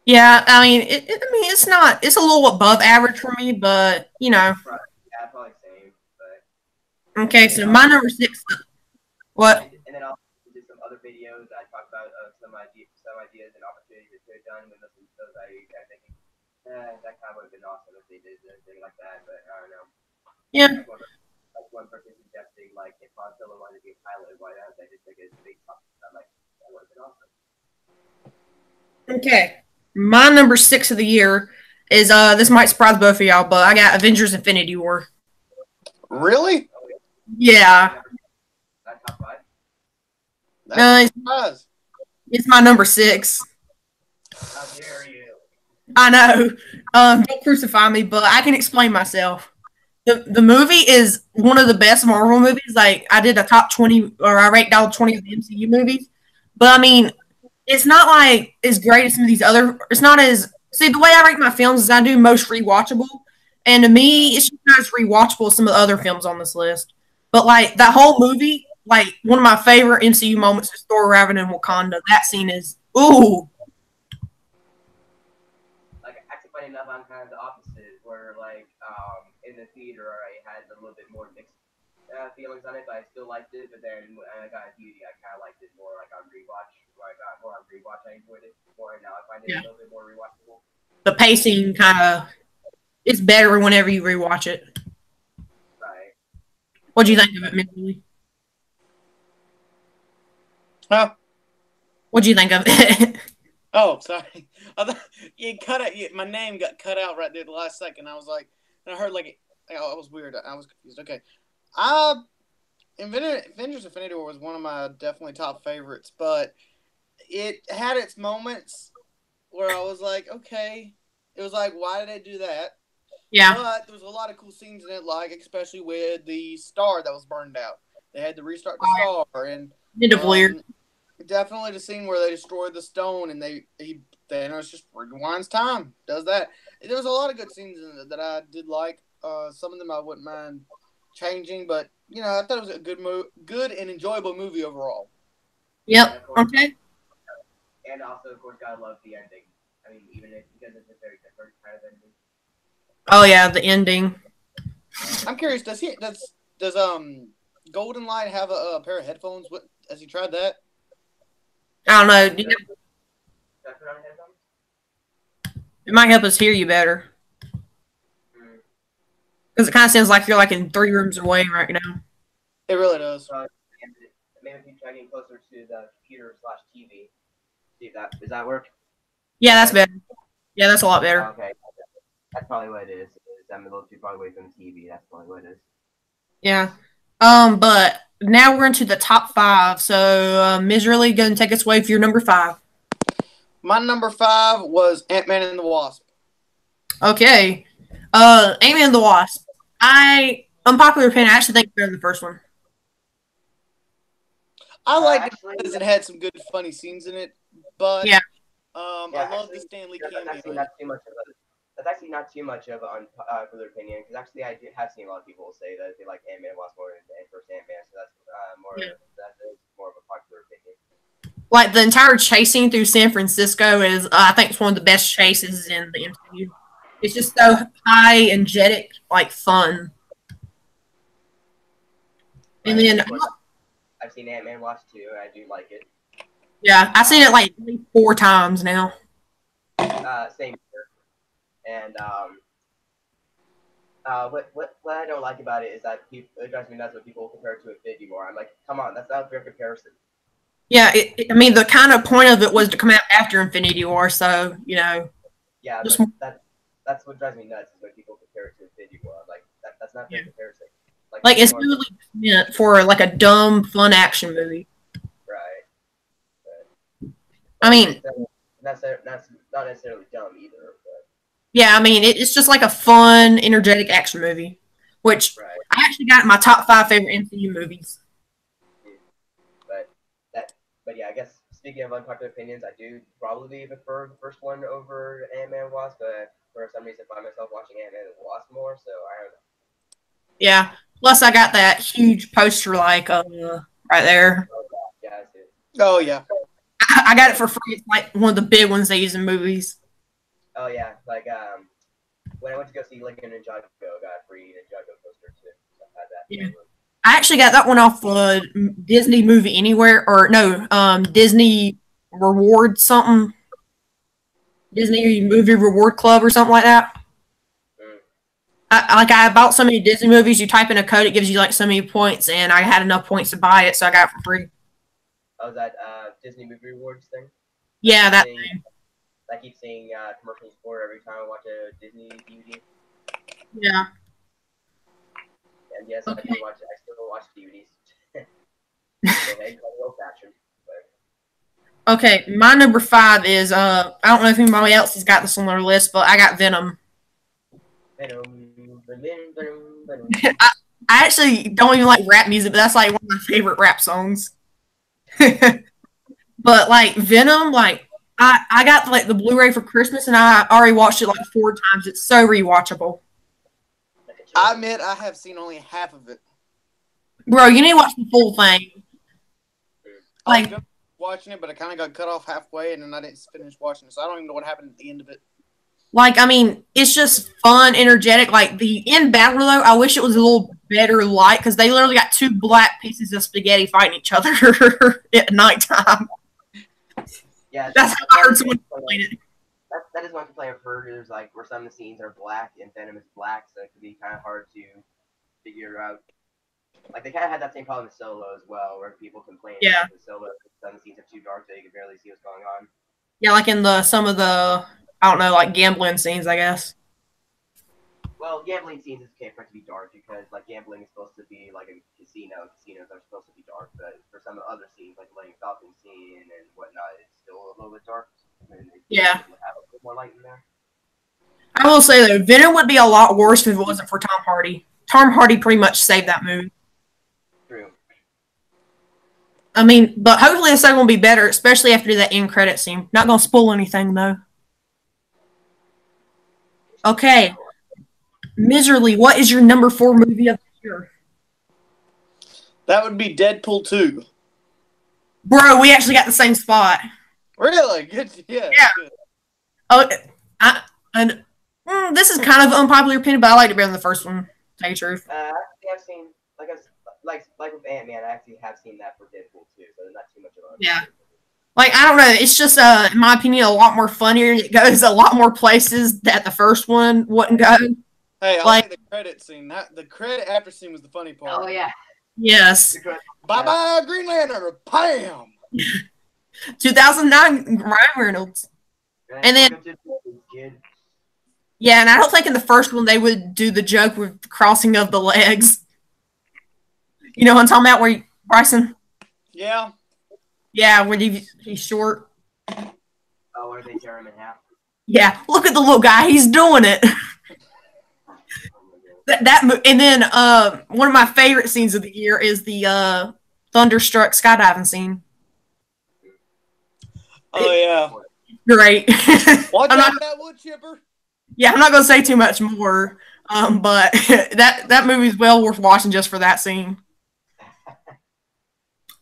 Speaker 2: Yeah, I mean, it's not. It's a little above average for me, but you know.
Speaker 3: Right. Yeah, probably same. But
Speaker 2: okay, so my number 6. What?
Speaker 3: And then I'll do some other videos. I talk about some ideas and opportunities that could have done with those. I think that kind of would have been awesome if they did anything like that. But I don't know.
Speaker 2: Yeah.
Speaker 3: Like one person suggesting like if Han Solo wanted to be a pilot, why not? I just think it's big. I'm like that would have been awesome.
Speaker 2: Okay. My number 6 of the year is this might surprise both of y'all, but I got Avengers Infinity War.
Speaker 1: Really?
Speaker 2: Yeah.
Speaker 3: That top 5?
Speaker 2: It's my number 6.
Speaker 3: How dare you?
Speaker 2: I know. Don't crucify me, but I can explain myself. The movie is one of the best Marvel movies. Like I did a top 20, or I ranked down 20 of the MCU movies. But I mean, it's not like as great as some of these other. It's not as see the way I rank my films is I do most rewatchable, and to me, it's just not as rewatchable as some of the other films on this list. But like that whole movie, like one of my favorite MCU moments is Thor arriving in Wakanda. That scene is ooh.
Speaker 3: Like actually, funny enough, I'm kind of the opposite. Where like in the theater, I had a little bit more mixed feelings on it, but I still liked it. But then when I got a DVD, I kind of liked it more. Like on rewatch, where I got more on rewatch, I enjoyed it more, and now I find it a little bit more rewatchable.
Speaker 2: The pacing kind of is better whenever you rewatch it.
Speaker 3: Right.
Speaker 2: What do you think of it, Mindy?
Speaker 1: Huh?
Speaker 2: What do you think of it?
Speaker 1: Oh, sorry. I thought you cut out. My name got cut out right there the last second. I was like, and I heard like, it was weird. I was confused. Okay. Avengers Infinity War was one of my definitely top favorites, but it had its moments where I was like, okay. It was like, why did they do that?
Speaker 2: Yeah.
Speaker 1: But there was a lot of cool scenes in it, like especially with the star that was burned out. They had to restart the star, and definitely the scene where they destroyed the stone, and Thanos just rewinds time, does that. There was a lot of good scenes in it that I did like. Some of them I wouldn't mind changing, but you know, I thought it was a good and enjoyable movie overall.
Speaker 2: Yep. Okay.
Speaker 3: And also, of course, gotta love the ending. I mean, even if because it's a very different kind of ending.
Speaker 2: Oh yeah, the ending.
Speaker 1: I'm curious. Does Golden Light have a pair of headphones? Has he tried that?
Speaker 2: I don't know. It might help us hear you better. Because it kind of sounds like you're like in 3 rooms away right now.
Speaker 1: It really does.
Speaker 3: Maybe if you try getting closer to the computer/TV. See if does that work?
Speaker 2: Yeah, that's better. Yeah, that's a lot better.
Speaker 3: Okay, that's probably what it is. I'm a little too far away from the TV. That's probably what it is.
Speaker 2: Yeah. But now we're into the top 5. So, Miserly, go and take us away for your number 5.
Speaker 1: My number 5 was Ant-Man and the Wasp.
Speaker 2: Okay. Ant-Man and the Wasp. Unpopular opinion, I actually think better than the first one.
Speaker 1: I liked it because it had some good, funny scenes in it, but
Speaker 2: yeah.
Speaker 1: I love the Stan Lee cameo.
Speaker 3: That's actually not too much of an unpopular opinion, because actually I have seen a lot of people say that they like Ant-Man and Wasp more than first Ant-Man, so that's that is more of a popular opinion. Like
Speaker 2: the entire chasing through San Francisco is, I think, it's one of the best chases in the MCU. It's just so high, energetic, like fun. And then
Speaker 3: I I've seen Ant-Man Watch 2, and I do like it.
Speaker 2: Yeah, I've seen it like 4 times now.
Speaker 3: Same here. And what I don't like about it is that it drives me nuts when people compare it to Infinity War. I'm like, come on, that's not a fair comparison.
Speaker 2: Yeah, I mean, the kind of point of it was to come out after Infinity War, so, you know.
Speaker 3: Yeah,
Speaker 2: just
Speaker 3: that's what drives me nuts is when people compare it to Infinity War. I'm like, that's not a fair comparison.
Speaker 2: Like, it's really meant for, like, a dumb, fun action movie.
Speaker 3: Right.
Speaker 2: I mean,
Speaker 3: that's not necessarily dumb either. But.
Speaker 2: Yeah, I mean, it's just like a fun, energetic action movie, which
Speaker 3: right.
Speaker 2: I actually got in my top 5 favorite MCU movies.
Speaker 3: But yeah, I guess speaking of unpopular opinions, I do probably prefer the first one over Ant-Man Wasp, but for some reason I find myself watching Ant-Man and Wasp more, so I don't know.
Speaker 2: Yeah. Plus, I got that huge poster, like, right there.
Speaker 3: Yeah, I see.
Speaker 1: Oh, yeah.
Speaker 2: I got it for free. It's like one of the big ones they use in movies.
Speaker 3: Oh, yeah. Like, when I went to go see Lincoln Ninjago, I got a free Ninjago poster, too. So I had that.
Speaker 2: Yeah. I actually got that one off Disney Movie Anywhere, or no, Disney Reward something. Disney Movie Reward Club or something like that. I bought so many Disney movies, you type in a code, it gives you like so many points, and I had enough points to buy it, so I got it for free.
Speaker 3: Oh, that Disney Movie Rewards thing?
Speaker 2: Yeah, that thing.
Speaker 3: I keep seeing commercials for it every time I watch a Disney DVD.
Speaker 2: Yeah.
Speaker 3: And yes,
Speaker 2: okay.
Speaker 3: I still watch DVDs. Old fashioned.
Speaker 2: Okay, my number 5 is I don't know if anybody else has got this on their list, but I got Venom.
Speaker 3: Venom.
Speaker 2: I actually don't even like rap music, but that's like one of my favorite rap songs. But like Venom, like I got like the Blu-ray for Christmas, and I already watched it like 4 times. It's so rewatchable.
Speaker 1: I admit I have seen only half of it.
Speaker 2: Bro, you need to watch the full thing.
Speaker 1: Like, I was watching it, but I kind of got cut off halfway, and then I didn't finish watching it, so I don't even know what happened at the end of it.
Speaker 2: Like, I mean, it's just fun, energetic. Like, the end battle, though, I wish it was a little better light, because they literally got 2 black pieces of spaghetti fighting each other at nighttime.
Speaker 3: Yeah,
Speaker 2: that's how I heard someone explain it.
Speaker 3: That is one complaint I've heard, is like where some of the scenes are black and Venom is black, so it could be kind of hard to figure out. Like, they kind of had that same problem with Solo as well, where people complain about the Solo, some of the scenes are too dark, so you can barely see what's going on.
Speaker 2: Yeah, like in some of the, I don't know, like gambling scenes, I guess.
Speaker 3: Well, gambling scenes is okay for it to be dark, because, like, gambling is supposed to be like a casino. Casinos are supposed to be dark, but for some of the other scenes, like Millennium Falcon scene and whatnot, it's still a little bit dark. And
Speaker 2: yeah.
Speaker 3: Have a bit more light in there.
Speaker 2: I will say, though, Venom would be a lot worse if it wasn't for Tom Hardy. Tom Hardy pretty much saved that movie.
Speaker 3: True.
Speaker 2: I mean, but hopefully the second will be better, especially after that end credit scene. Not going to spoil anything, though. Okay. Miserly, what is your number 4 movie of the year?
Speaker 1: That would be Deadpool 2.
Speaker 2: Bro, we actually got the same spot.
Speaker 1: Really? Good. Yeah. Good.
Speaker 2: Oh, this is kind of an unpopular opinion, but I liked it better than the first one. To tell you the truth.
Speaker 3: I've seen like with Ant-Man, I actually have seen that for Deadpool too, so not too much of a
Speaker 2: Like, I don't know, it's just in my opinion a lot more funnier. It goes a lot more places that the first one wouldn't go.
Speaker 1: Hey, I like the credit scene. The credit after scene was the funny part.
Speaker 3: Oh yeah.
Speaker 2: Yes.
Speaker 1: Bye-bye, Green Lantern. Bam.
Speaker 2: 2009 Ryan Reynolds. And then yeah, and I don't think in the first one they would do the joke with the crossing of the legs. You know what I'm talking about, where Bryson?
Speaker 1: Yeah.
Speaker 2: Yeah, when he's short.
Speaker 3: Oh, where they tear him in half.
Speaker 2: Yeah, look at the little guy. He's doing it. And then one of my favorite scenes of the year is the Thunderstruck skydiving scene.
Speaker 1: Oh, yeah.
Speaker 2: Great.
Speaker 1: Watch out for that wood chipper.
Speaker 2: Yeah, I'm not going to say too much more, but that movie's well worth watching just for that scene.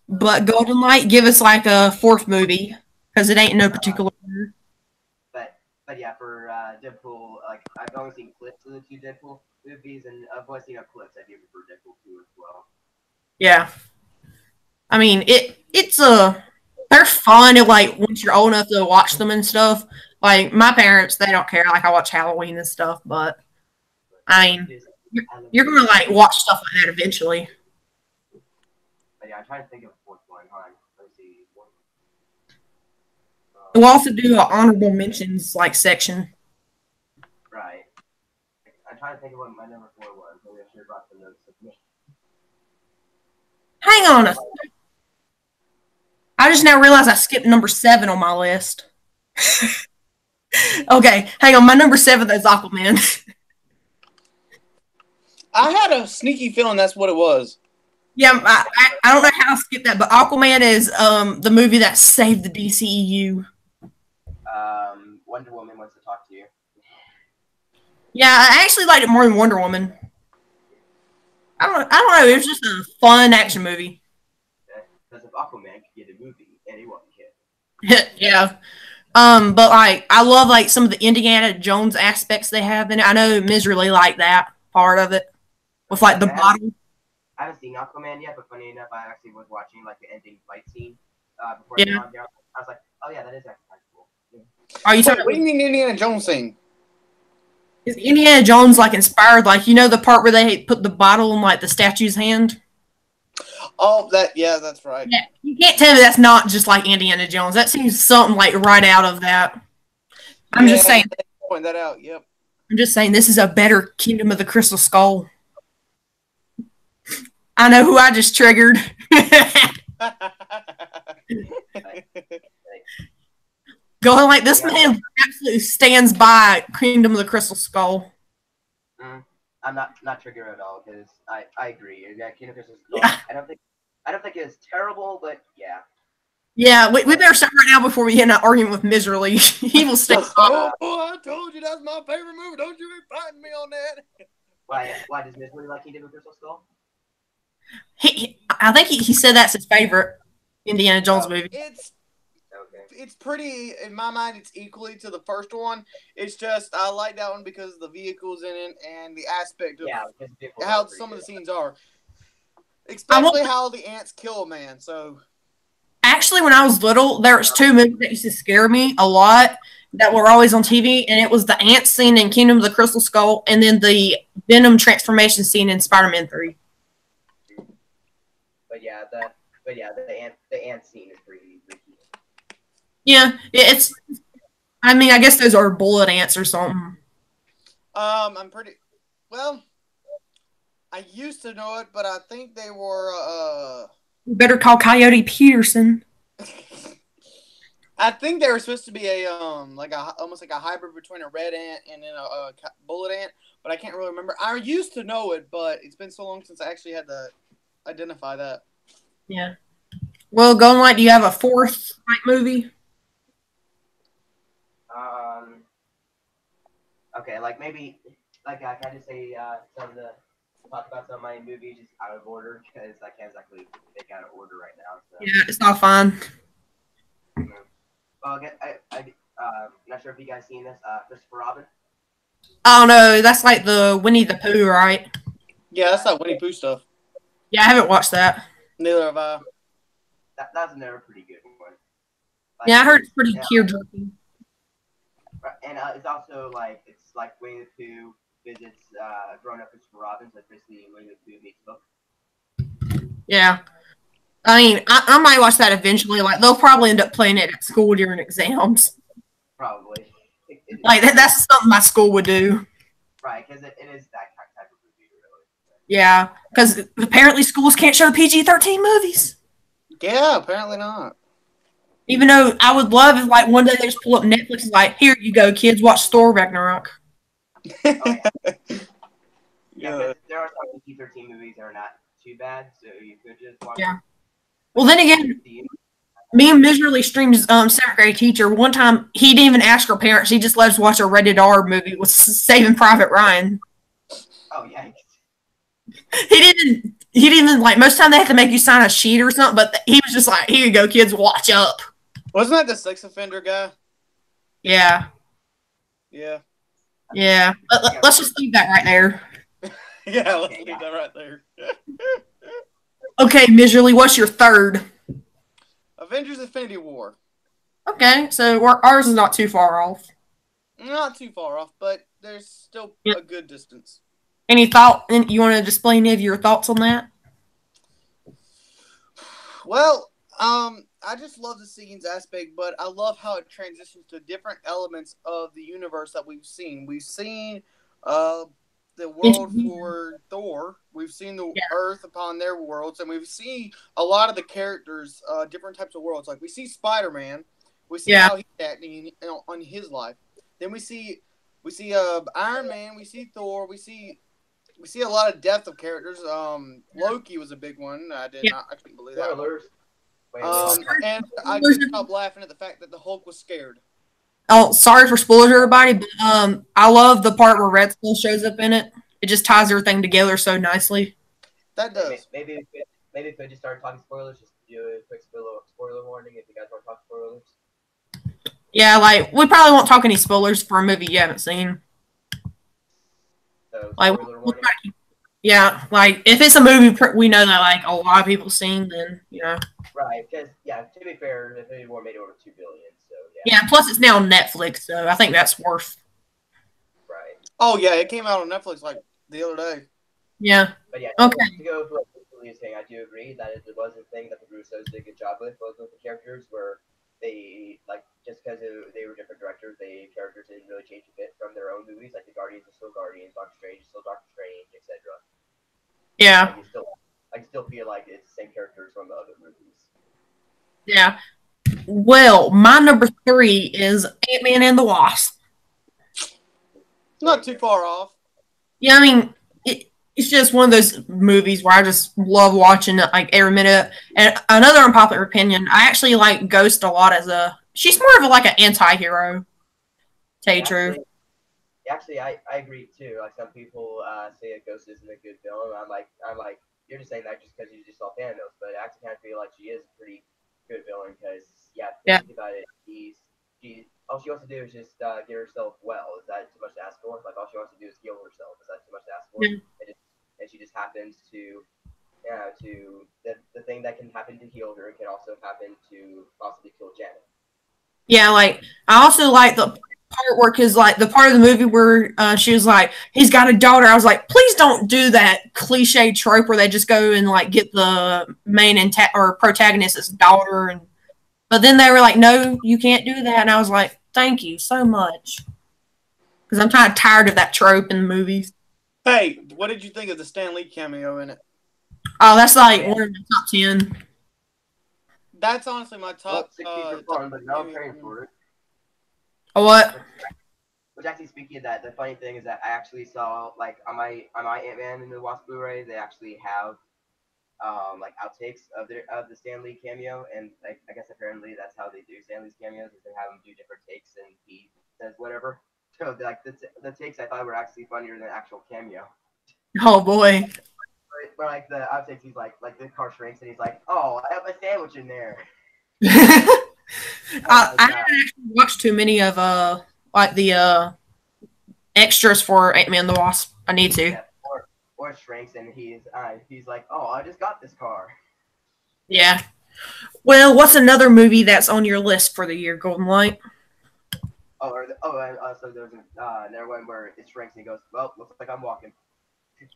Speaker 2: But Golden Light, give us like a 4th movie, because it ain't no particular order.
Speaker 3: But yeah, for Deadpool, like, I've only seen clips of the 2 Deadpool movies, and I've only seen clips. I do prefer Deadpool 2 as well.
Speaker 2: Yeah. I mean, they're fun if, like, once you're old enough to watch them and stuff. Like, my parents, they don't care. Like, I watch Halloween and stuff, but I mean, you're gonna like watch stuff like that eventually.
Speaker 3: But yeah, I'm trying to think of a fourth one. Hold on. Let's see.
Speaker 2: We'll also do an honorable mentions like section.
Speaker 3: Right. I'm trying to think of what my number 4 was. Maybe I should have brought the notes with me.
Speaker 2: Hang on a. I just now realized I skipped number 7 on my list. Okay, hang on. My number 7 is Aquaman.
Speaker 1: I had a sneaky feeling that's what it was.
Speaker 2: Yeah, I don't know how I skipped that, but Aquaman is the movie that saved the DCEU.
Speaker 3: Wonder Woman wants to talk to you.
Speaker 2: Yeah, I actually liked it more than Wonder Woman. I don't know. It was just a fun action movie.
Speaker 3: Because if Aquaman could get a movie, anyone can.
Speaker 2: Yeah. But like I love like some of the Indiana Jones aspects they have in it. I know Ms. really liked that part of it. With like the bottle.
Speaker 3: I haven't seen Aquaman yet, but funny enough, I actually was watching like the ending fight scene before
Speaker 2: Yeah.
Speaker 3: I got there. I was like, oh yeah, that is actually kind of cool. Yeah.
Speaker 2: Are you
Speaker 1: So,
Speaker 2: talking
Speaker 1: what do you mean Indiana Jones scene?
Speaker 2: Is Indiana Jones like inspired? Like, you know the part where they put the bottle in like the statue's hand?
Speaker 1: Oh, that's right.
Speaker 2: Yeah. You can't tell me that's not just like Indiana Jones. That seems something like right out of that. I'm just saying.
Speaker 1: Point that out. Yep.
Speaker 2: I'm just saying this is a better Kingdom of the Crystal Skull. I know who I just triggered. Going like this man absolutely stands by Kingdom of the Crystal Skull.
Speaker 3: I'm not triggered at all because I agree. Yeah, Kingdom of the Crystal Skull.
Speaker 2: Yeah.
Speaker 3: I don't think it's terrible, but yeah.
Speaker 2: Yeah, we better start right now before we get in an argument with Miserly. He will stay.
Speaker 1: Oh, I told you that's my favorite movie. Don't you be fighting me on that.
Speaker 3: Why does Miserly like Kingdom of the Crystal Skull?
Speaker 2: I think he said that's his favorite Indiana Jones movie.
Speaker 1: It's pretty, in my mind, it's equally to the first one. It's just, I like that one because of the vehicles in it and the aspect of how some of the scenes are. Especially how the ants kill a man, so.
Speaker 2: Actually, when I was little, there was 2 movies that used to scare me a lot that were always on TV, and it was the ant scene in Kingdom of the Crystal Skull and then the Venom transformation scene in Spider-Man 3.
Speaker 3: The ant scene is pretty key.
Speaker 2: Yeah, it's. I mean, I guess those are bullet ants or something.
Speaker 1: I'm pretty. Well, I used to know it, but I think they were.
Speaker 2: We better call Coyote Peterson.
Speaker 1: I think they were supposed to be almost like a hybrid between a red ant and then a bullet ant, but I can't really remember. I used to know it, but it's been so long since I actually had to identify that.
Speaker 2: Yeah. Well, Golden Light, do you have a 4th movie?
Speaker 3: Okay, like maybe, like I can just say talk about some of my movies just out of order because I can't exactly pick out of order right now. So.
Speaker 2: Yeah, it's not fun.
Speaker 3: Well, I'm not sure if you guys seen this, Christopher Robin.
Speaker 2: Oh no, that's like the Winnie the Pooh, right?
Speaker 1: Yeah, that's that Winnie Pooh stuff.
Speaker 2: Yeah, I haven't watched that.
Speaker 1: Neither have I.
Speaker 3: That's another pretty good one. Like,
Speaker 2: yeah, I heard it's pretty tear-jerking.
Speaker 3: And it's also it's like Winnie the Pooh visits grown-up Christopher Robin, so it's basically Winnie the Pooh meets Book.
Speaker 2: Yeah. I mean, I might watch that eventually. Like, they'll probably end up playing it at school during exams.
Speaker 3: Probably.
Speaker 2: Like, that's something my school would do.
Speaker 3: Right, because it is that type of movie, really.
Speaker 2: Yeah, because apparently schools can't show PG-13 movies.
Speaker 1: Yeah, apparently not.
Speaker 2: Even though I would love if, like, one day they just pull up Netflix and like, here you go, kids, watch Thor Ragnarok.
Speaker 3: Oh, yeah, there are some PG-13 movies that are not too bad, so you could just watch them.
Speaker 2: Well, then again, me and Miserly Stream's 7th grade teacher, one time, he didn't even ask her parents. He just let us watch a rated R movie with Saving Private Ryan.
Speaker 3: Oh, yeah.
Speaker 2: He didn't even, like, most of the time they have to make you sign a sheet or something, but he was just like, here you go, kids, watch up.
Speaker 1: Wasn't that the sex offender guy?
Speaker 2: Yeah.
Speaker 1: Yeah.
Speaker 2: Yeah. Let's just leave that right there.
Speaker 1: Yeah, let's leave that right there.
Speaker 2: Okay, Miserly, what's your third?
Speaker 1: Avengers: Infinity War.
Speaker 2: Okay, so ours is not too far off.
Speaker 1: Not too far off, but there's still
Speaker 2: Yep.
Speaker 1: a good distance.
Speaker 2: Any thought? You want to display any of your thoughts on that?
Speaker 1: Well, I just love the scenes aspect, but I love how it transitions to different elements of the universe that we've seen. We've seen the world for Thor. We've seen the Earth upon their worlds, and we've seen a lot of the characters, different types of worlds. Like we see Spider-Man, we see how he's acting on his life. Then we see Iron Man, we see Thor, we see a lot of depth of characters. Loki was a big one. I couldn't believe that. And I couldn't stop laughing at the fact that the Hulk was scared.
Speaker 2: Oh, sorry for spoilers, everybody, but I love the part where Red Skull shows up in it. It just ties everything together so nicely.
Speaker 1: That does.
Speaker 3: Maybe if I just started talking spoilers, just do a quick spoiler warning if you guys want to talk spoilers.
Speaker 2: Yeah, like we probably won't talk any spoilers for a movie you haven't seen.
Speaker 3: So,
Speaker 2: like, yeah, like if it's a movie we know that like a lot of people seen, then
Speaker 3: Right, because to be fair, Infinity War made over $2 billion, so
Speaker 2: yeah. Plus, it's now on Netflix, so I think that's worth.
Speaker 3: Right.
Speaker 1: Oh yeah, it came out on Netflix like the other day.
Speaker 2: Yeah.
Speaker 3: But yeah.
Speaker 2: Okay.
Speaker 3: To go for what Lily's saying, I do agree that it was a thing that the Russos did a good job with, both with the characters, where they just because they were different directors, the characters didn't really change a bit from their own movies. Like the Guardians are still Guardians, Doctor Strange is still Doctor Strange, etc.
Speaker 2: Yeah.
Speaker 3: I still feel like it's the same characters from the other movies.
Speaker 2: Yeah. Well, my number 3 is Ant-Man and the Wasp.
Speaker 1: Not too far off.
Speaker 2: Yeah, I mean, it's just one of those movies where I just love watching it like every minute. And another unpopular opinion, I actually like Ghost a lot she's more of like an anti-hero. Tell you true.
Speaker 3: Actually, I agree too. Like some people say a Ghost isn't a good villain. I'm like, you're just saying that just because you just saw Thanos, but I actually kind of feel like she is a pretty good villain because think about it, all she wants to do is just get herself well. Is that too much to ask for? Like all she wants to do is heal herself. Is that too much to ask for? And she just happens to the thing that can happen to heal her can also happen to possibly kill Janet.
Speaker 2: Yeah, like I also like the part where, because like the part of the movie where she was like, he's got a daughter. I was like, please don't do that cliche trope where they just go and like get the main or protagonist's daughter, but then they were like, no, you can't do that, and I was like, thank you so much, because I'm kind of tired of that trope in the movies.
Speaker 1: Hey, what did you think of the Stan Lee cameo in it?
Speaker 2: Oh, that's like one of my top 10.
Speaker 1: That's honestly my top.
Speaker 3: Fun, but now I'm paying for it.
Speaker 2: A what?
Speaker 3: Which actually, speaking of that, the funny thing is that I actually saw like on my Ant-Man and the Wasp Blu-ray, they actually have like outtakes of the Stan Lee cameo, and like I guess apparently that's how they do Stan Lee's cameos, is they have him do different takes and he says whatever. So like the takes I thought were actually funnier than the actual cameo.
Speaker 2: Oh boy.
Speaker 3: But like the outtakes, he's like the car shrinks and he's like, oh, I have a sandwich in there.
Speaker 2: I haven't actually watched too many of like the extras for Ant-Man the Wasp. I need to.
Speaker 3: Yeah, or shrinks and he's like, oh, I just got this car.
Speaker 2: Yeah. Well, what's another movie that's on your list for the year, Golden Light?
Speaker 3: So there's another one where it shrinks and he goes, well, looks like I'm walking.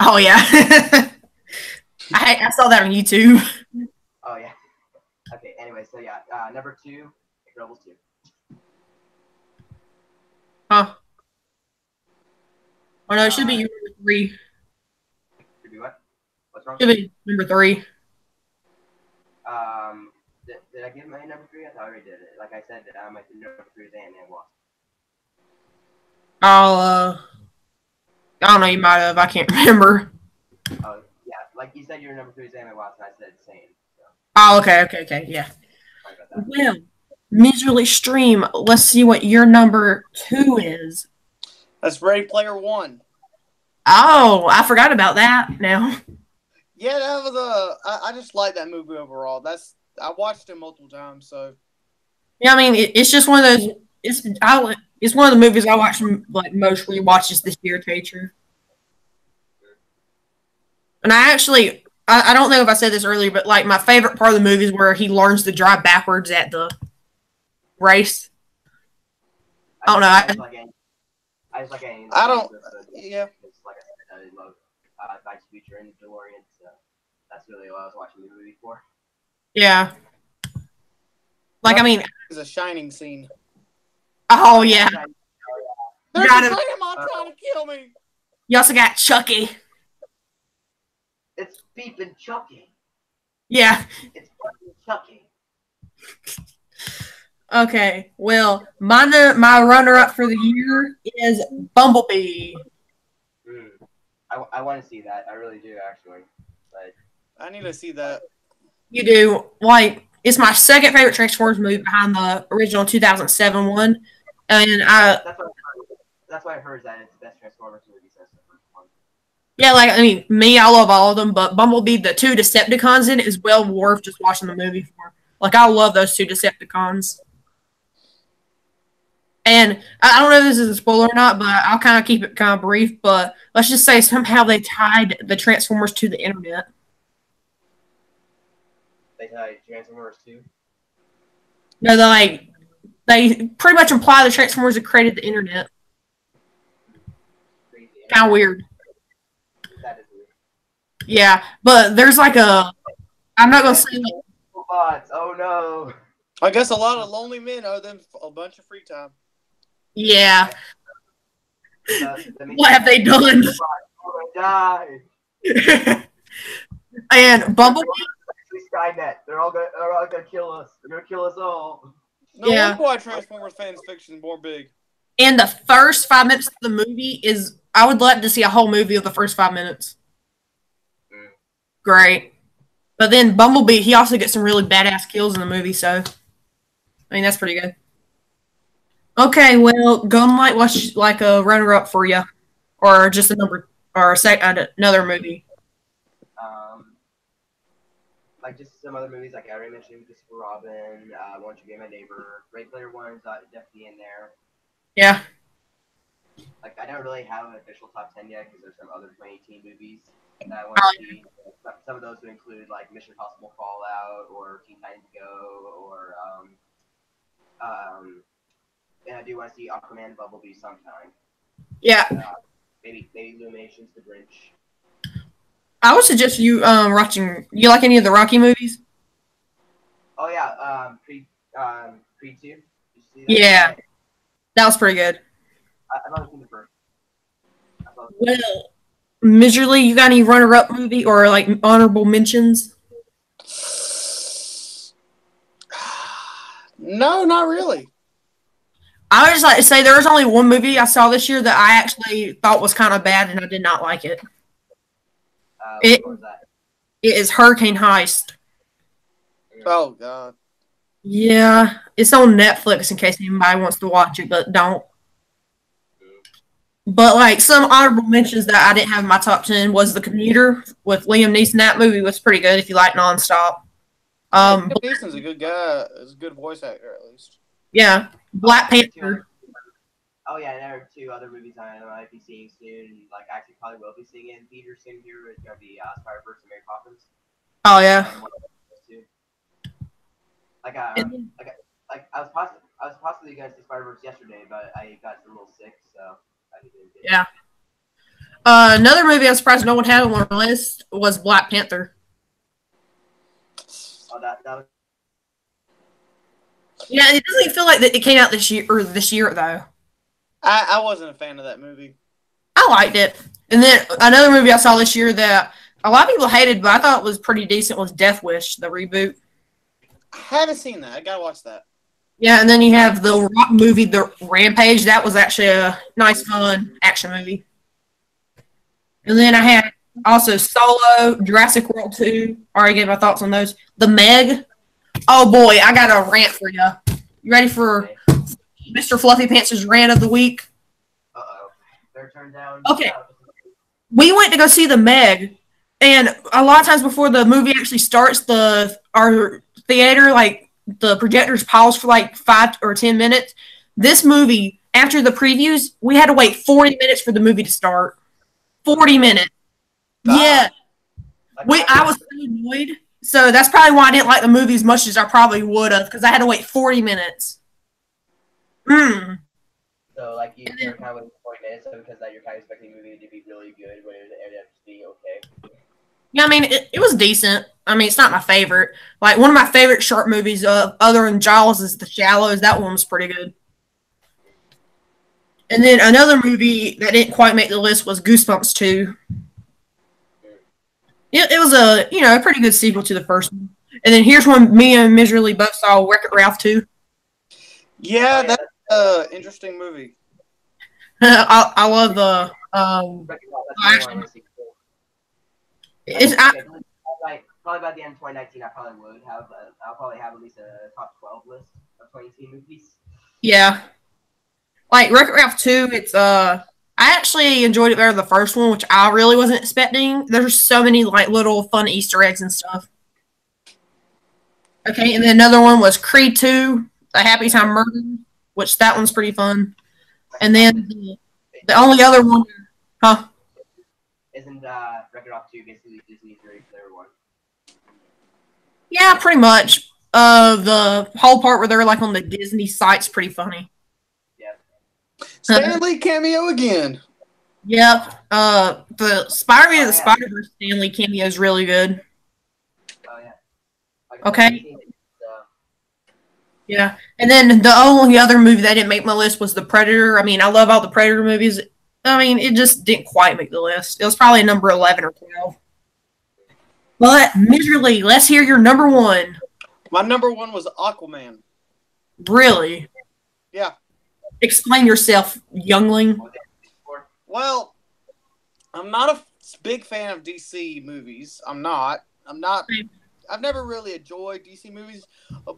Speaker 2: Oh yeah. I saw that on YouTube.
Speaker 3: Oh yeah. Okay. Anyway, so yeah, number 2, Incredibles 2.
Speaker 2: Huh. Oh no, it should be number 3.
Speaker 3: Should be what? What's wrong?
Speaker 2: Should be number 3.
Speaker 3: Did I give my number 3? I thought I already did it. Like I said, my number 3 is Ant-Man Wasp.
Speaker 2: I don't know, you might have. I can't remember.
Speaker 3: Oh yeah, like you said, your number 3 is Ant-Man Wasp, and I said the same. So.
Speaker 2: Oh, okay, yeah. Well, Miserly Stream, let's see what your number 2 is.
Speaker 1: That's Ready Player One.
Speaker 2: Oh, I forgot about that now.
Speaker 1: Yeah, that was I just like that movie overall. I watched it multiple times, so.
Speaker 2: Yeah, I mean, it's just one of those. It's one of the movies I watched like most rewatches this year, teacher. And I actually I don't know if I said this earlier, but like my favorite part of the movie is where he learns to drive backwards at the race. I don't know.
Speaker 3: I just like any.
Speaker 1: I don't. Yeah.
Speaker 3: It's like I said, I love Back to the Future and DeLorean, so that's really what I was watching the movie for.
Speaker 2: Yeah. Like, I mean.
Speaker 1: It's a Shining scene.
Speaker 2: Oh, yeah.
Speaker 1: There's a grandma trying to kill me.
Speaker 2: You also got Chucky.
Speaker 3: It's beeping Chucky.
Speaker 2: Yeah.
Speaker 3: It's fucking Chucky.
Speaker 2: Okay, well, my runner-up for the year is Bumblebee.
Speaker 3: I want to see that. I really do, actually. But
Speaker 1: I need to see that.
Speaker 2: You do. Like, it's my second favorite Transformers movie behind the original 2007 one. And
Speaker 3: that's why I heard that it's the best Transformers movie since the first one.
Speaker 2: Yeah, like, I mean, I love all of them, but Bumblebee, the two Decepticons in it, is well worth just watching the movie for. Like, I love those two Decepticons. And I don't know if this is a spoiler or not, but I'll kind of keep it kind of brief. But let's just say somehow they tied the Transformers to the internet.
Speaker 3: They tied Transformers too?
Speaker 2: No, they pretty much imply the Transformers have created the internet. Kind of weird.
Speaker 3: That is weird.
Speaker 2: Yeah, but there's like I'm not going to say like,
Speaker 3: robots. Oh no.
Speaker 1: I guess a lot of lonely men owe them a bunch of free time.
Speaker 2: Yeah. What have they done?
Speaker 3: Die.
Speaker 2: And Bumblebee.
Speaker 3: Skynet. They're all gonna kill us. They're gonna kill us all.
Speaker 1: No wonder why Transformers fans fiction is more big.
Speaker 2: And the first 5 minutes of the movie is, I would love to see a whole movie of the first 5 minutes. Great. But then Bumblebee, he also gets some really badass kills in the movie, so I mean that's pretty good. Okay, well, Gunlight, what's like a runner-up for you, or just a number, or another movie?
Speaker 3: Like just some other movies, like I already mentioned, Christopher Robin, Won't You Be My Neighbor, Ready Player One's definitely in there.
Speaker 2: Yeah.
Speaker 3: Like I don't really have an official top 10 yet because there's some other 2018 movies that I want to see. Some of those would include like Mission Impossible Fallout or Teen Titans Go or and I do want to see Aquaman and Bumblebee sometime.
Speaker 2: Yeah.
Speaker 3: Maybe Illuminations, The Grinch.
Speaker 2: I would suggest you watching. You like any of the Rocky movies?
Speaker 3: Oh yeah, Creed 2. Did you see that?
Speaker 2: Yeah, that was pretty good.
Speaker 3: I've only seen the first.
Speaker 2: Well, Miserly, you got any runner-up movie or like honorable mentions?
Speaker 1: No, not really.
Speaker 2: I would just like to say there was only one movie I saw this year that I actually thought was kind of bad and I did not like it. What was that? It is Hurricane Heist.
Speaker 1: Oh God.
Speaker 2: Yeah, it's on Netflix in case anybody wants to watch it, but don't. But like some honorable mentions that I didn't have in my top 10 was The Commuter with Liam Neeson. That movie was pretty good if you like nonstop.
Speaker 1: Liam Neeson's a good guy. He's a good voice actor at least.
Speaker 2: Yeah, Black Panther.
Speaker 3: Oh yeah, there are two other movies I might be seeing soon. Like actually probably will be seeing it in theaters soon. Here it's gonna be Spider-Verse and Mary Poppins.
Speaker 2: Oh yeah.
Speaker 3: I was possibly gonna see Spider-Verse yesterday, but I got a little sick, so I didn't get it.
Speaker 2: Yeah. Another movie I'm surprised no one had on their list was Black Panther.
Speaker 3: Oh, that was.
Speaker 2: Yeah, it doesn't even feel like that it came out this year though.
Speaker 1: I wasn't a fan of that movie.
Speaker 2: I liked it. And then another movie I saw this year that a lot of people hated, but I thought was pretty decent was Death Wish, the reboot.
Speaker 1: I haven't seen that. I gotta watch that.
Speaker 2: Yeah, and then you have the Rock movie, The Rampage. That was actually a nice, fun action movie. And then I had also Solo, Jurassic World 2. Already gave my thoughts on those. The Meg. Oh boy, I got a rant for you. You ready for Mr. Fluffy Pants' rant of the week?
Speaker 3: Uh-oh. They're turned down.
Speaker 2: Okay. We went to go see The Meg, and a lot of times before the movie actually starts, our theater, like, the projectors pause for like 5 or 10 minutes. This movie, after the previews, we had to wait 40 minutes for the movie to start. 40 minutes. Yeah. I was so annoyed. So that's probably why I didn't like the movie as much as I probably would have, because I had to wait 40 minutes.
Speaker 3: So, like, you're kind of waiting 40 minutes because you're kind of expecting the movie to be really good when it ended up just being okay.
Speaker 2: Yeah, I mean, it was decent. I mean, it's not my favorite. Like, one of my favorite shark movies, other than Jaws, is The Shallows. That one was pretty good. And then another movie that didn't quite make the list was Goosebumps 2. It was a pretty good sequel to the first one. And then here's one me and Miserly both saw, Wreck-It Ralph 2.
Speaker 1: Yeah, that's an interesting movie.
Speaker 2: I love the
Speaker 3: probably by the end of 2019, I probably would have. I'll probably have at least a top 12 list of 2018 movies.
Speaker 2: Yeah, like Wreck-It Ralph 2. It's I actually enjoyed it better than the first one, which I really wasn't expecting. There's so many like little fun Easter eggs and stuff. Okay, and then another one was Creed 2, A Happy Time Murder, which that one's pretty fun. And then the only other one,
Speaker 3: Isn't Wreck-It Ralph 2 basically Disney's very clear one?
Speaker 2: Yeah, pretty much. The whole part where they're like on the Disney site's pretty funny.
Speaker 3: Yeah.
Speaker 1: Stan Lee cameo again.
Speaker 2: Yep. The Spider-Man and the Spider-Verse Stan Lee cameo is really good.
Speaker 3: Oh yeah.
Speaker 2: Okay. Yeah, and then the only other movie that didn't make my list was The Predator. I mean, I love all the Predator movies. I mean, it just didn't quite make the list. It was probably number 11 or 12. But, Miserly, let's hear your number one.
Speaker 1: My number one was Aquaman.
Speaker 2: Really?
Speaker 1: Yeah.
Speaker 2: Explain yourself, youngling.
Speaker 1: Well, I'm not a big fan of DC movies. I'm not. I've never really enjoyed DC movies,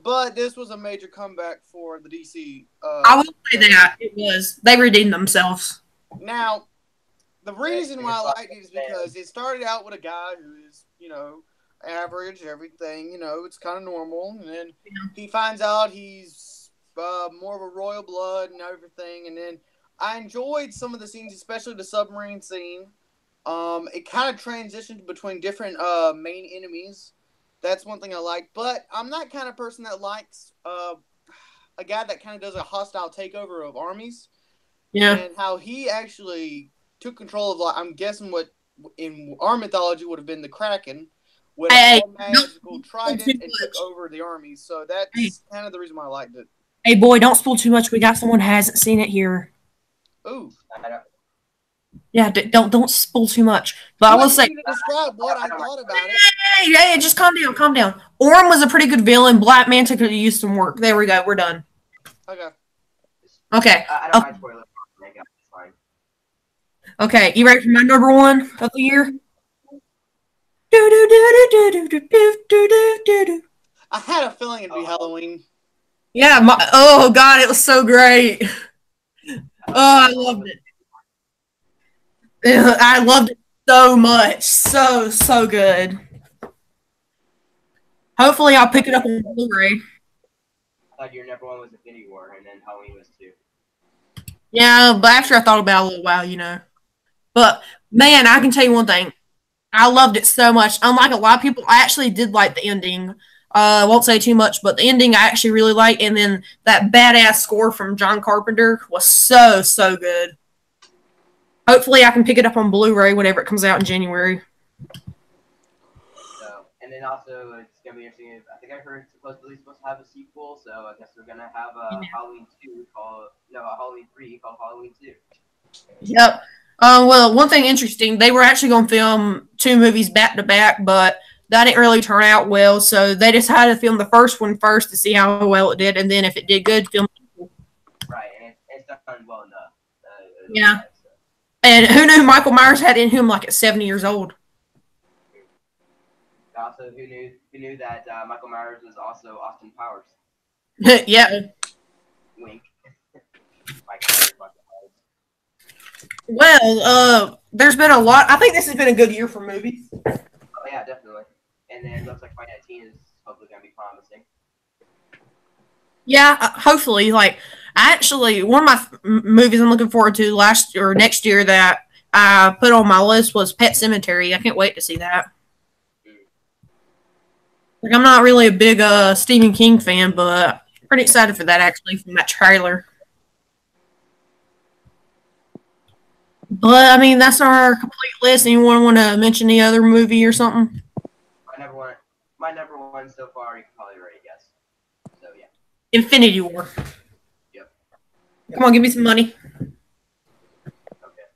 Speaker 1: but this was a major comeback for the DC.
Speaker 2: I will say that it was. They redeemed themselves.
Speaker 1: Now, the reason why I like it is because it started out with a guy who is, average, everything, it's kind of normal, and then he finds out he's more of a royal blood and everything, and then I enjoyed some of the scenes, especially the submarine scene. It kind of transitioned between different main enemies. That's one thing I like, but I'm not kind of person that likes a guy that kind of does a hostile takeover of armies.
Speaker 2: Yeah.
Speaker 1: And how he actually took control of, like, I'm guessing what in our mythology would have been the Kraken, with a magical trident and took over the armies. So that's kind of the reason why I liked it.
Speaker 2: Hey, boy, don't spoil too much. We got someone who hasn't seen it here.
Speaker 1: Ooh.
Speaker 2: Yeah, don't spoil too much. But I will say,
Speaker 1: describe what I thought about it.
Speaker 2: Hey, just calm down. Orm was a pretty good villain. Black Manta could have used some work. There we go. We're done. Okay.
Speaker 3: I don't mind spoilers. It's fine.
Speaker 2: Okay, you ready for my number one of the year?
Speaker 1: I had a feeling it'd be Halloween.
Speaker 2: Yeah. Oh God, it was so great. Oh, I loved it. I loved it so much. So good. Hopefully I'll pick it up on Blu-ray.
Speaker 3: I thought your number one was Infinity War, and then Halloween was 2.
Speaker 2: Yeah, but after I thought about it a little while, But, man, I can tell you one thing. I loved it so much. Unlike a lot of people, I actually did like the ending. I won't say too much, but the ending I actually really liked. And then that badass score from John Carpenter was so good. Hopefully I can pick it up on Blu-ray whenever it comes out in January.
Speaker 3: So, and then also it's going to be interesting. I think I heard it's supposed to have a sequel, so I guess we're going to have a Halloween 3 called Halloween 2.
Speaker 2: Yep. Well, one thing interesting, they were actually going to film 2 movies back to back, but that didn't really turn out well, so they decided to film the first one first to see how well it did, and then if it did good, film it.
Speaker 3: Right, and it's done well enough.
Speaker 2: Yeah. And who knew Michael Myers had in him like at 70 years old?
Speaker 3: Also, who knew that Michael Myers was also Austin Powers?
Speaker 2: Yeah.
Speaker 3: Wink.
Speaker 2: Well, there's been a lot. I think this has been a good year for movies.
Speaker 3: Oh, yeah, definitely. And then it looks like 2019 is hopefully going to be promising.
Speaker 2: Yeah, hopefully. Like, actually, one of my movies I'm looking forward to next year that I put on my list was Pet Sematary. I can't wait to see that. Like, I'm not really a big Stephen King fan, but pretty excited for that actually from that trailer. But I mean, that's our complete list. Anyone want to mention the other movie or something?
Speaker 3: My number one so far, you can probably already guess. So yeah.
Speaker 2: Infinity War.
Speaker 3: Yep.
Speaker 2: Come on, give me some money.
Speaker 3: Okay.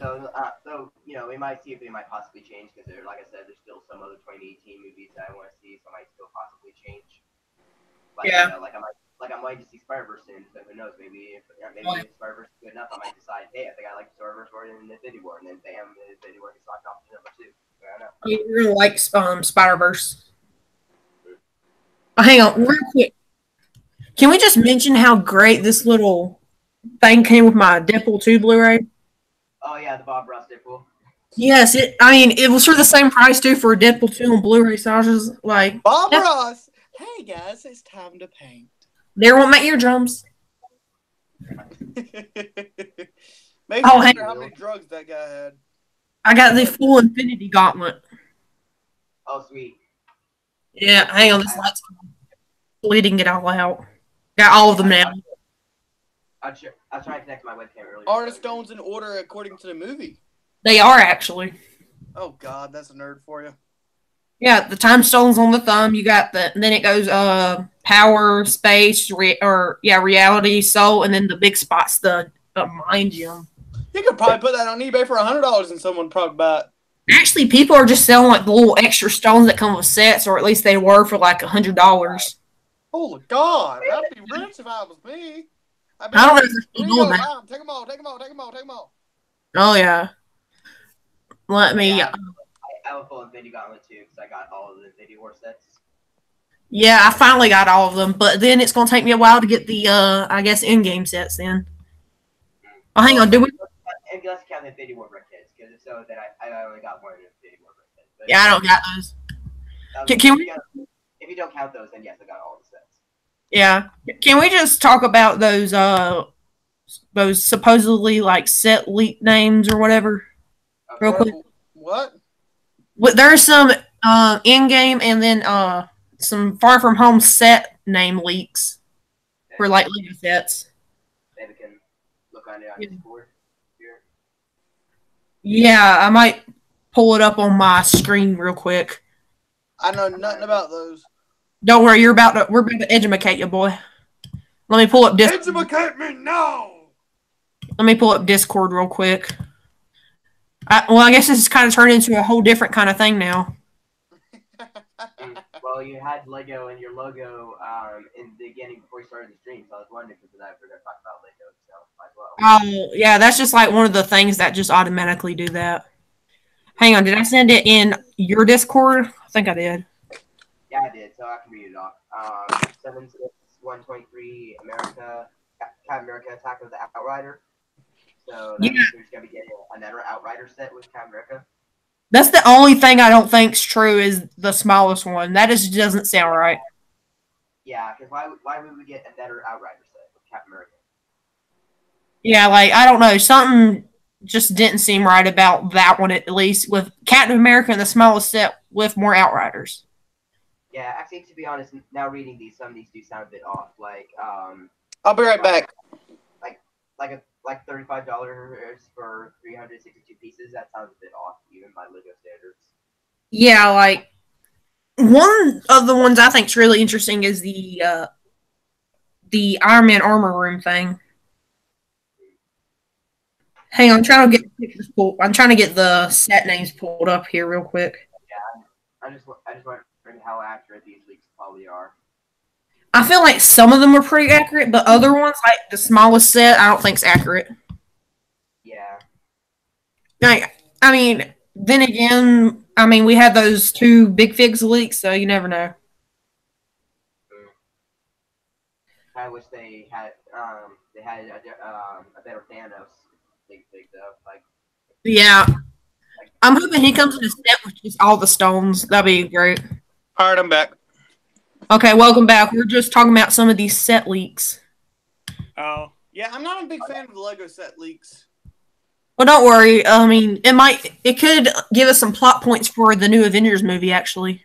Speaker 3: So you know, we might see if they might possibly change because like I said, there's still some other 2018 movies that I want to see, so I might still possibly change. Like,
Speaker 2: Yeah.
Speaker 3: You know, I'm waiting to see Spider-Verse soon, so who knows? Maybe if Spider-Verse is good enough, I might decide, hey, I think I like Spider-Verse more than Infinity War, and then bam, Infinity War gets knocked off to number 2. I don't know.
Speaker 2: I mean, you're gonna like Spider-Verse. Oh, hang on, real quick. Can we just mention how great this little thing came with my Deadpool 2 Blu-ray?
Speaker 3: Oh yeah, the Bob Ross Deadpool.
Speaker 2: Yes, it was for the same price too for a Deadpool 2 on Blu-ray, so I was just like,
Speaker 1: Bob Ross. Hey guys, it's time to paint.
Speaker 2: There went my eardrums.
Speaker 1: Maybe I wonder how many drugs that guy had.
Speaker 2: I got the full Infinity Gauntlet.
Speaker 3: Oh sweet.
Speaker 2: Yeah, hang on, this light's bleeding it all out. Got all of them now.
Speaker 3: I was trying to connect to my webcam earlier.
Speaker 1: Are the stones in order according to the movie?
Speaker 2: They are actually.
Speaker 1: Oh God, that's a nerd for you.
Speaker 2: Yeah, the time stone's on the thumb. You got then it goes power, space, reality, soul, and then the big spot's the mind gem.
Speaker 1: You could probably put that on eBay for $100 and someone would probably buy it.
Speaker 2: Actually, people are just selling like the little extra stones that come with sets, or at least they were for like $100.
Speaker 1: Oh God, that'd be rich if I was me.
Speaker 2: I don't know if they're still doing that.
Speaker 1: Take them all, take them all, take them all, take them all.
Speaker 2: Oh yeah. Let me.
Speaker 3: Yeah, I have a full Infinity Gauntlet too because I got all of the Infinity War sets.
Speaker 2: Yeah, I finally got all of them, but then it's gonna take me a while to get the I guess in-game sets then. Oh, hang on, do we?
Speaker 3: And let's count the Infinity War brick kits, because if so, then I only got one Infinity War brick kit.
Speaker 2: Yeah, I don't got those. Can we?
Speaker 3: If you don't count those, then yes, I got all the sets.
Speaker 2: Yeah. Can we just talk about those supposedly like set leak names or whatever? Okay. Real quick.
Speaker 1: What?
Speaker 2: There's some in-game and then some Far From Home set name leaks for like Lego sets.
Speaker 3: Maybe can look on it on Discord here.
Speaker 2: Yeah, I might pull it up on my screen real quick.
Speaker 1: I know nothing about those.
Speaker 2: Don't worry, we're about to educate you, boy. Let me pull up Discord.
Speaker 1: Educate me now.
Speaker 2: Let me pull up Discord real quick. I guess this has kind of turned into a whole different kind of thing now.
Speaker 3: Well, you had Lego in your logo in the beginning before you started the stream, so I was wondering if we're going to talk about Lego, so might as well.
Speaker 2: Yeah, that's just like one of the things that just automatically do that. Hang on, did I send it in your Discord? I think I did.
Speaker 3: Yeah, I did, so I can read it off. 76123 America, Captain America Attack of the Outrider. So that means there's going to be getting another Outrider set with Captain America.
Speaker 2: That's the only thing I don't think's true is the smallest one. That just doesn't sound right.
Speaker 3: Yeah, because why would we get another Outrider set with Captain America?
Speaker 2: Yeah, like, I don't know. Something just didn't seem right about that one, at least, with Captain America and the smallest set with more Outriders.
Speaker 3: Yeah, actually, to be honest, now reading these, some of these do sound a bit off. Like,
Speaker 1: I'll be right back.
Speaker 3: Like $35 for 362 pieces. That sounds a bit off, even by Lego standards.
Speaker 2: Yeah, like one of the ones I think is really interesting is the Iron Man armor room thing. Hang on, I'm trying to get pictures pulled. I'm trying to get the set names pulled up here real quick.
Speaker 3: Yeah, I just wondering how accurate these leaks probably are.
Speaker 2: I feel like some of them are pretty accurate, but other ones, like the smallest set, I don't think is accurate.
Speaker 3: Yeah.
Speaker 2: Like, I mean, then again, we had those 2 Big Figs leaks, so you never know.
Speaker 3: I wish they had a better Thanos Big Fig though. Like.
Speaker 2: Yeah. I'm hoping he comes in a set with just all the stones. That'd be great.
Speaker 1: All right, I'm back.
Speaker 2: Okay, welcome back. We're just talking about some of these set leaks.
Speaker 1: Oh, yeah, I'm not a big fan of the Lego set leaks.
Speaker 2: Well, don't worry. It could give us some plot points for the new Avengers movie, actually.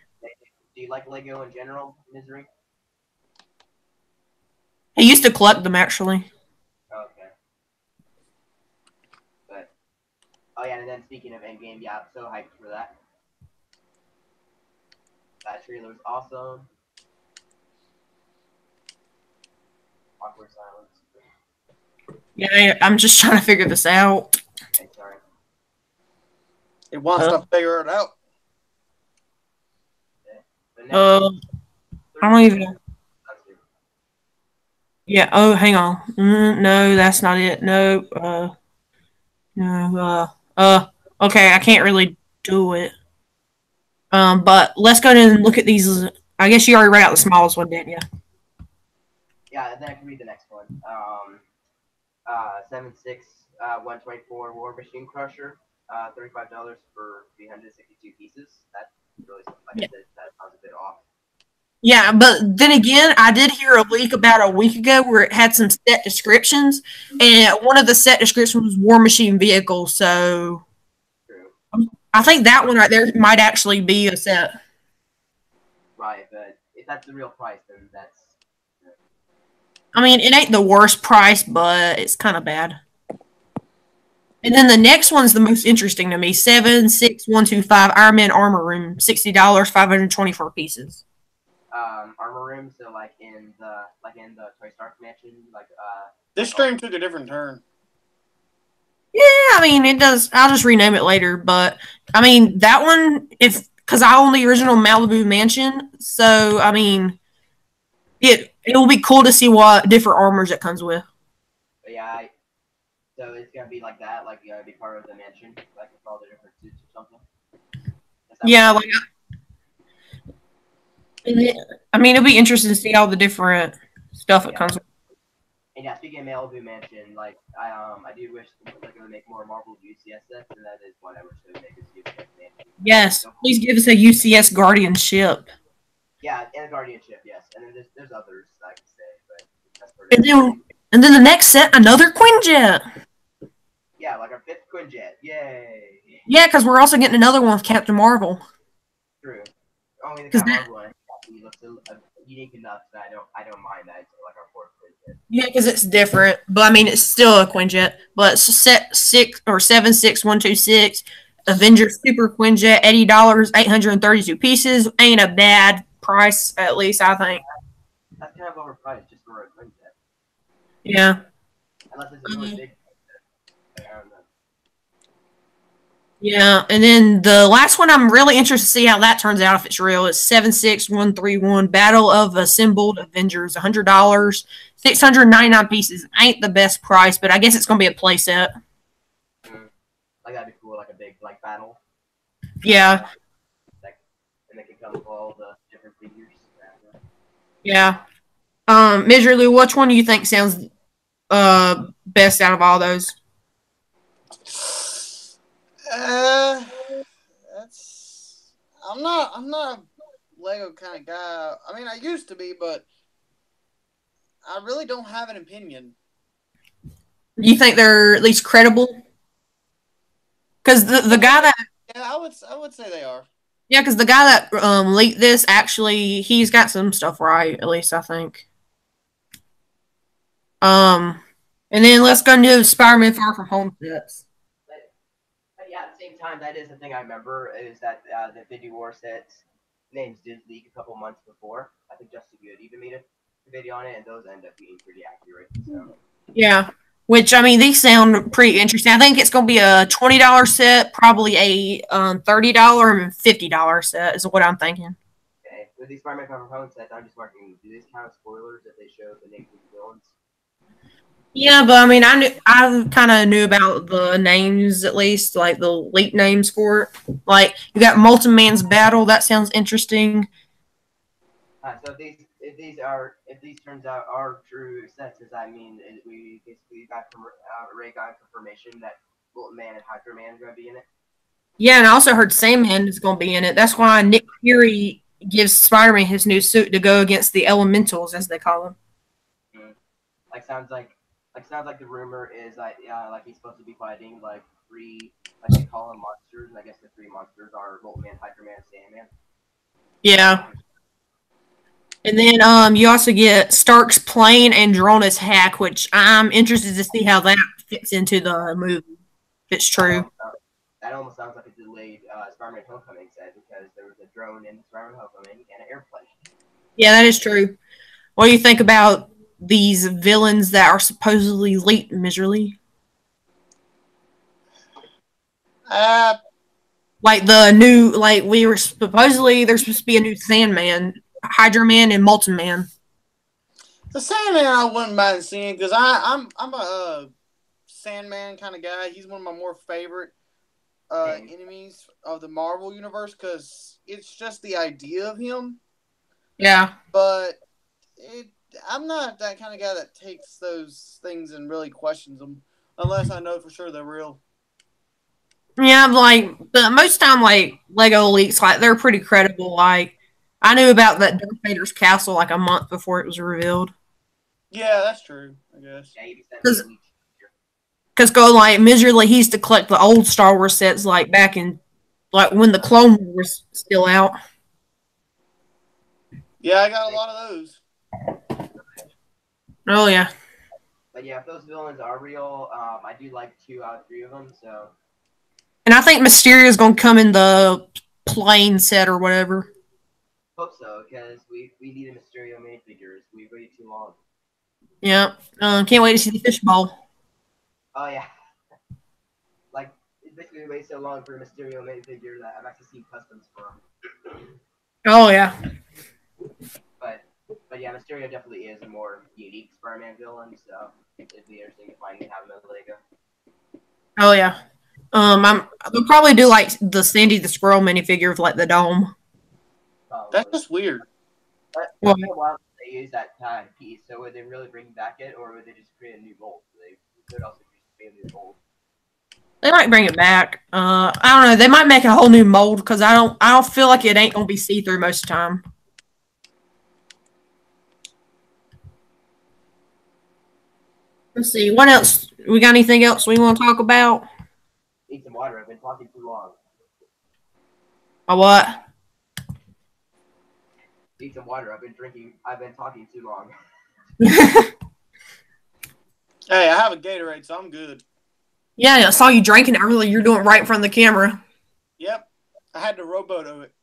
Speaker 3: Do you like Lego in general, Misery?
Speaker 2: I used to collect them actually.
Speaker 3: Okay. But oh yeah, and then speaking of Endgame, yeah, I'm so hyped for that. That trailer was awesome. Awkward silence.
Speaker 2: Yeah, I'm just trying to figure this out.
Speaker 3: Okay, sorry.
Speaker 1: It wants to figure it out.
Speaker 3: Okay. The next
Speaker 2: I don't even know. Yeah. Oh, hang on. No, that's not it. No. No. Okay, I can't really do it. But let's go ahead and look at these. I guess you already read out the smallest one, didn't you?
Speaker 3: Yeah, and then I can read the next one. 7.6 124 War Machine Crusher. $35 for 362 pieces. That's really something. Like I said, that sounds a bit off.
Speaker 2: Yeah, but then again, I did hear a leak about a week ago where it had some set descriptions, and one of the set descriptions was War Machine vehicle. So
Speaker 3: True.
Speaker 2: I think that one right there might actually be a set.
Speaker 3: Right, but if that's the real price, then that's.
Speaker 2: I mean, it ain't the worst price, but it's kind of bad. And then the next one's the most interesting to me: 76125 Iron Man Armor Room, $60, 524 pieces.
Speaker 3: Armor room, so like in the Toy Stark mansion,
Speaker 1: This stream took a different turn.
Speaker 2: Yeah, I mean it does. I'll just rename it later, but I mean that one, because I own the original Malibu mansion, so I mean it will be cool to see what different armors it comes with.
Speaker 3: But yeah, so it's gonna be like that, like be part of the mansion, like with all the different suits or something.
Speaker 2: Yeah, like I mean it'll be interesting to see all the different stuff it comes with.
Speaker 3: And yeah, speaking of Malibu Mansion, like I do wish like they would make more Marvel UCS sets, and that is whatever. So make this UCS mansion.
Speaker 2: Yes, please give us a UCS guardianship.
Speaker 3: Yeah, and a guardianship, yes. And then there's others I can say, but that's pretty.
Speaker 2: And then the next set, another Quinjet.
Speaker 3: Yeah, like our 5th Quinjet. Yay!
Speaker 2: Yeah, because we're also getting another one with Captain Marvel.
Speaker 3: True. Only the Captain Marvel one looks unique enough that I don't mind that. It's like our 4th Quinjet.
Speaker 2: Yeah, because it's different, but I mean it's still a Quinjet. But it's set 76126 Avengers Super Quinjet, $80, 832 pieces. Ain't a bad price, at least I think.
Speaker 3: That's kind of overpriced just for a Quinjet.
Speaker 2: Yeah.
Speaker 3: Unless it's a really big. I don't know.
Speaker 2: Yeah, and then the last one I'm really interested to see how that turns out if it's real. It's 76131 Battle of Assembled Avengers, $100, 699 pieces. Ain't the best price, but I guess it's gonna be a play set.
Speaker 3: Like that'd be cool, like a big battle.
Speaker 2: Yeah.
Speaker 3: And they can come with all the different figures.
Speaker 2: Yeah. Miserly, which one do you think sounds best out of all those?
Speaker 1: I'm not a Lego kind of guy. I mean, I used to be, but I really don't have an opinion.
Speaker 2: Do you think they're at least credible? Because the guy that
Speaker 1: I would say they are.
Speaker 2: Yeah, because the guy that leaked this actually he's got some stuff right, at least I think. And then let's go into Spider-Man Far From Home sets.
Speaker 3: But yeah, at the same time, that is the thing I remember is that the Infinity War sets names did leak a couple months before. I think Justin Good even made a video on it, and those end up being pretty accurate. So.
Speaker 2: Yeah, which I mean these sound pretty interesting. I think it's going to be a $20 set, probably a $30 and $50 set is what I'm thinking.
Speaker 3: Okay, with these Spider-Man Far From Home sets, I'm just wondering, do these count as spoilers if they show the names of the villains?
Speaker 2: Yeah, but I mean, I kind of knew about the names at least, like the leak names for it. Like you got Molten Man's Battle. That sounds interesting.
Speaker 3: So if these turns out are true sets, does that mean we basically got Ray got confirmation that Molten Man and Hydro Man are going to be in it?
Speaker 2: Yeah, and I also heard Sandman is going to be in it. That's why Nick Fury gives Spider-Man his new suit to go against the Elementals, as they call them.
Speaker 3: Sounds like the rumor is that like he's supposed to be fighting like 3, like they call them monsters, and I guess the 3 monsters are Molten Man, Hydro Man, and Sandman.
Speaker 2: Yeah. And then you also get Stark's plane and Drona's hack, which I'm interested to see how that fits into the movie. If it's true.
Speaker 3: That almost sounds like a delayed Spider-Man Homecoming set because there was a drone in Spider-Man Homecoming and an airplane.
Speaker 2: Yeah, that is true. What do you think about these villains that are supposedly late miserably? Like the new, like we were supposedly there's supposed to be a new Sandman, Hydra Man, and Molten Man.
Speaker 1: The Sandman I wouldn't mind seeing because I'm a Sandman kind of guy. He's one of my more favorite enemies of the Marvel universe because it's just the idea of him.
Speaker 2: Yeah,
Speaker 1: but I'm not that kind of guy that takes those things and really questions them unless I know for sure they're real.
Speaker 2: Yeah, like but most time, like Lego leaks, like they're pretty credible. Like I knew about that Darth Vader's castle like a month before it was revealed.
Speaker 1: Yeah, that's true. I guess.
Speaker 2: Because go like miserably, he used to collect the old Star Wars sets like back in like when the Clone Wars was still out.
Speaker 1: Yeah, I got a lot of those.
Speaker 2: Oh yeah.
Speaker 3: But yeah, if those villains are real, I do like 2 out of 3 of them. So.
Speaker 2: And I think Mysterio is gonna come in the plane set or whatever.
Speaker 3: Hope so, because we need a Mysterio minifigures. We've waited too long.
Speaker 2: Yeah. Can't wait to see the fishbowl.
Speaker 3: Oh yeah. Like it's basically waited so long for a Mysterio minifigure that I've actually seen customs for him.
Speaker 2: Oh yeah.
Speaker 3: But yeah, Mysterio definitely is a more unique Spider-Man villain, so it'd be interesting to finally have him in Lego.
Speaker 2: Oh yeah. They'll probably do like the Sandy the Squirrel minifigure with like the dome.
Speaker 1: That's just weird.
Speaker 3: But
Speaker 2: Well,
Speaker 3: why would they use that piece? So would they really bring back it, or would they just create a new mold? They could also just create a new mold.
Speaker 2: they might bring it back. I don't know. They might make a whole new mold because I don't feel like it ain't gonna be see through most of the time. Let's see. What else? We got anything else we want to talk about?
Speaker 3: Need some water. I've been talking too long.
Speaker 2: A what?
Speaker 3: Need some water. I've been talking too long.
Speaker 1: Hey, I have a Gatorade, so I'm good.
Speaker 2: Yeah, I saw you drinking it earlier. You're doing it right in front of the camera.
Speaker 1: Yep. I had to roboto it.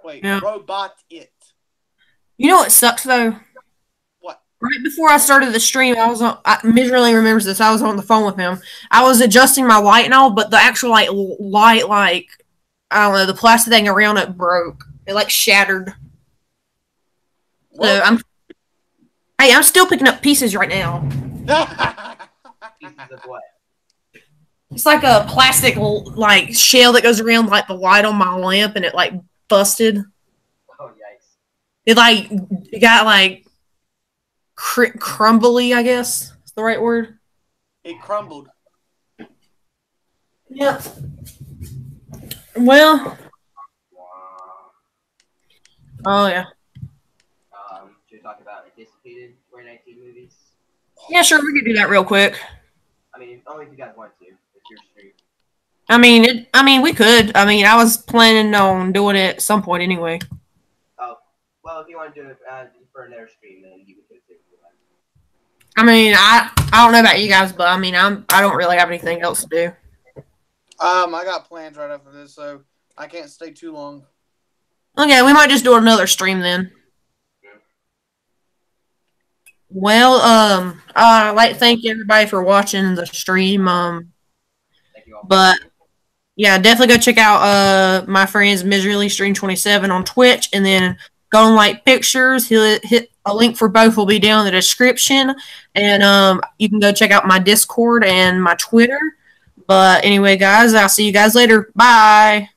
Speaker 1: Wait,
Speaker 2: Yeah.
Speaker 1: robot it.
Speaker 2: You know what sucks though?
Speaker 1: What?
Speaker 2: Right before I started the stream, I miserably remembers this. I was on the phone with him. I was adjusting my light and all, but the actual light, like I don't know, the plastic thing around it broke. It like shattered.
Speaker 1: Well,
Speaker 2: So I'm still picking up pieces right now.
Speaker 3: Pieces of what?
Speaker 2: It's like a plastic like shell that goes around like the light on my lamp, and it like busted.
Speaker 3: Oh yikes!
Speaker 2: It got like crumbly, I guess is the right word.
Speaker 1: It crumbled.
Speaker 2: Yep. Well. Oh yeah.
Speaker 3: Should we talk about anticipated 2019 movies?
Speaker 2: Yeah, sure. We can do that real quick.
Speaker 3: I mean, only if you guys want to. It's your stream.
Speaker 2: I mean, we could. I mean, I was planning on doing it at some point anyway.
Speaker 3: Oh, well, if you want to do it for another stream, then you can take it.
Speaker 2: I mean, I don't know about you guys, but I mean, I don't really have anything else to do.
Speaker 1: I got plans right after this, so I can't stay too long.
Speaker 2: Okay, we might just do another stream then. Well, I'd like to thank everybody for watching the stream.
Speaker 3: Thank you all.
Speaker 2: But yeah, definitely go check out my friend's Miserly Stream 27 on Twitch, and then go on like pictures. He'll hit a link for both will be down in the description, and you can go check out my Discord and my Twitter. But anyway, guys, I'll see you guys later. Bye.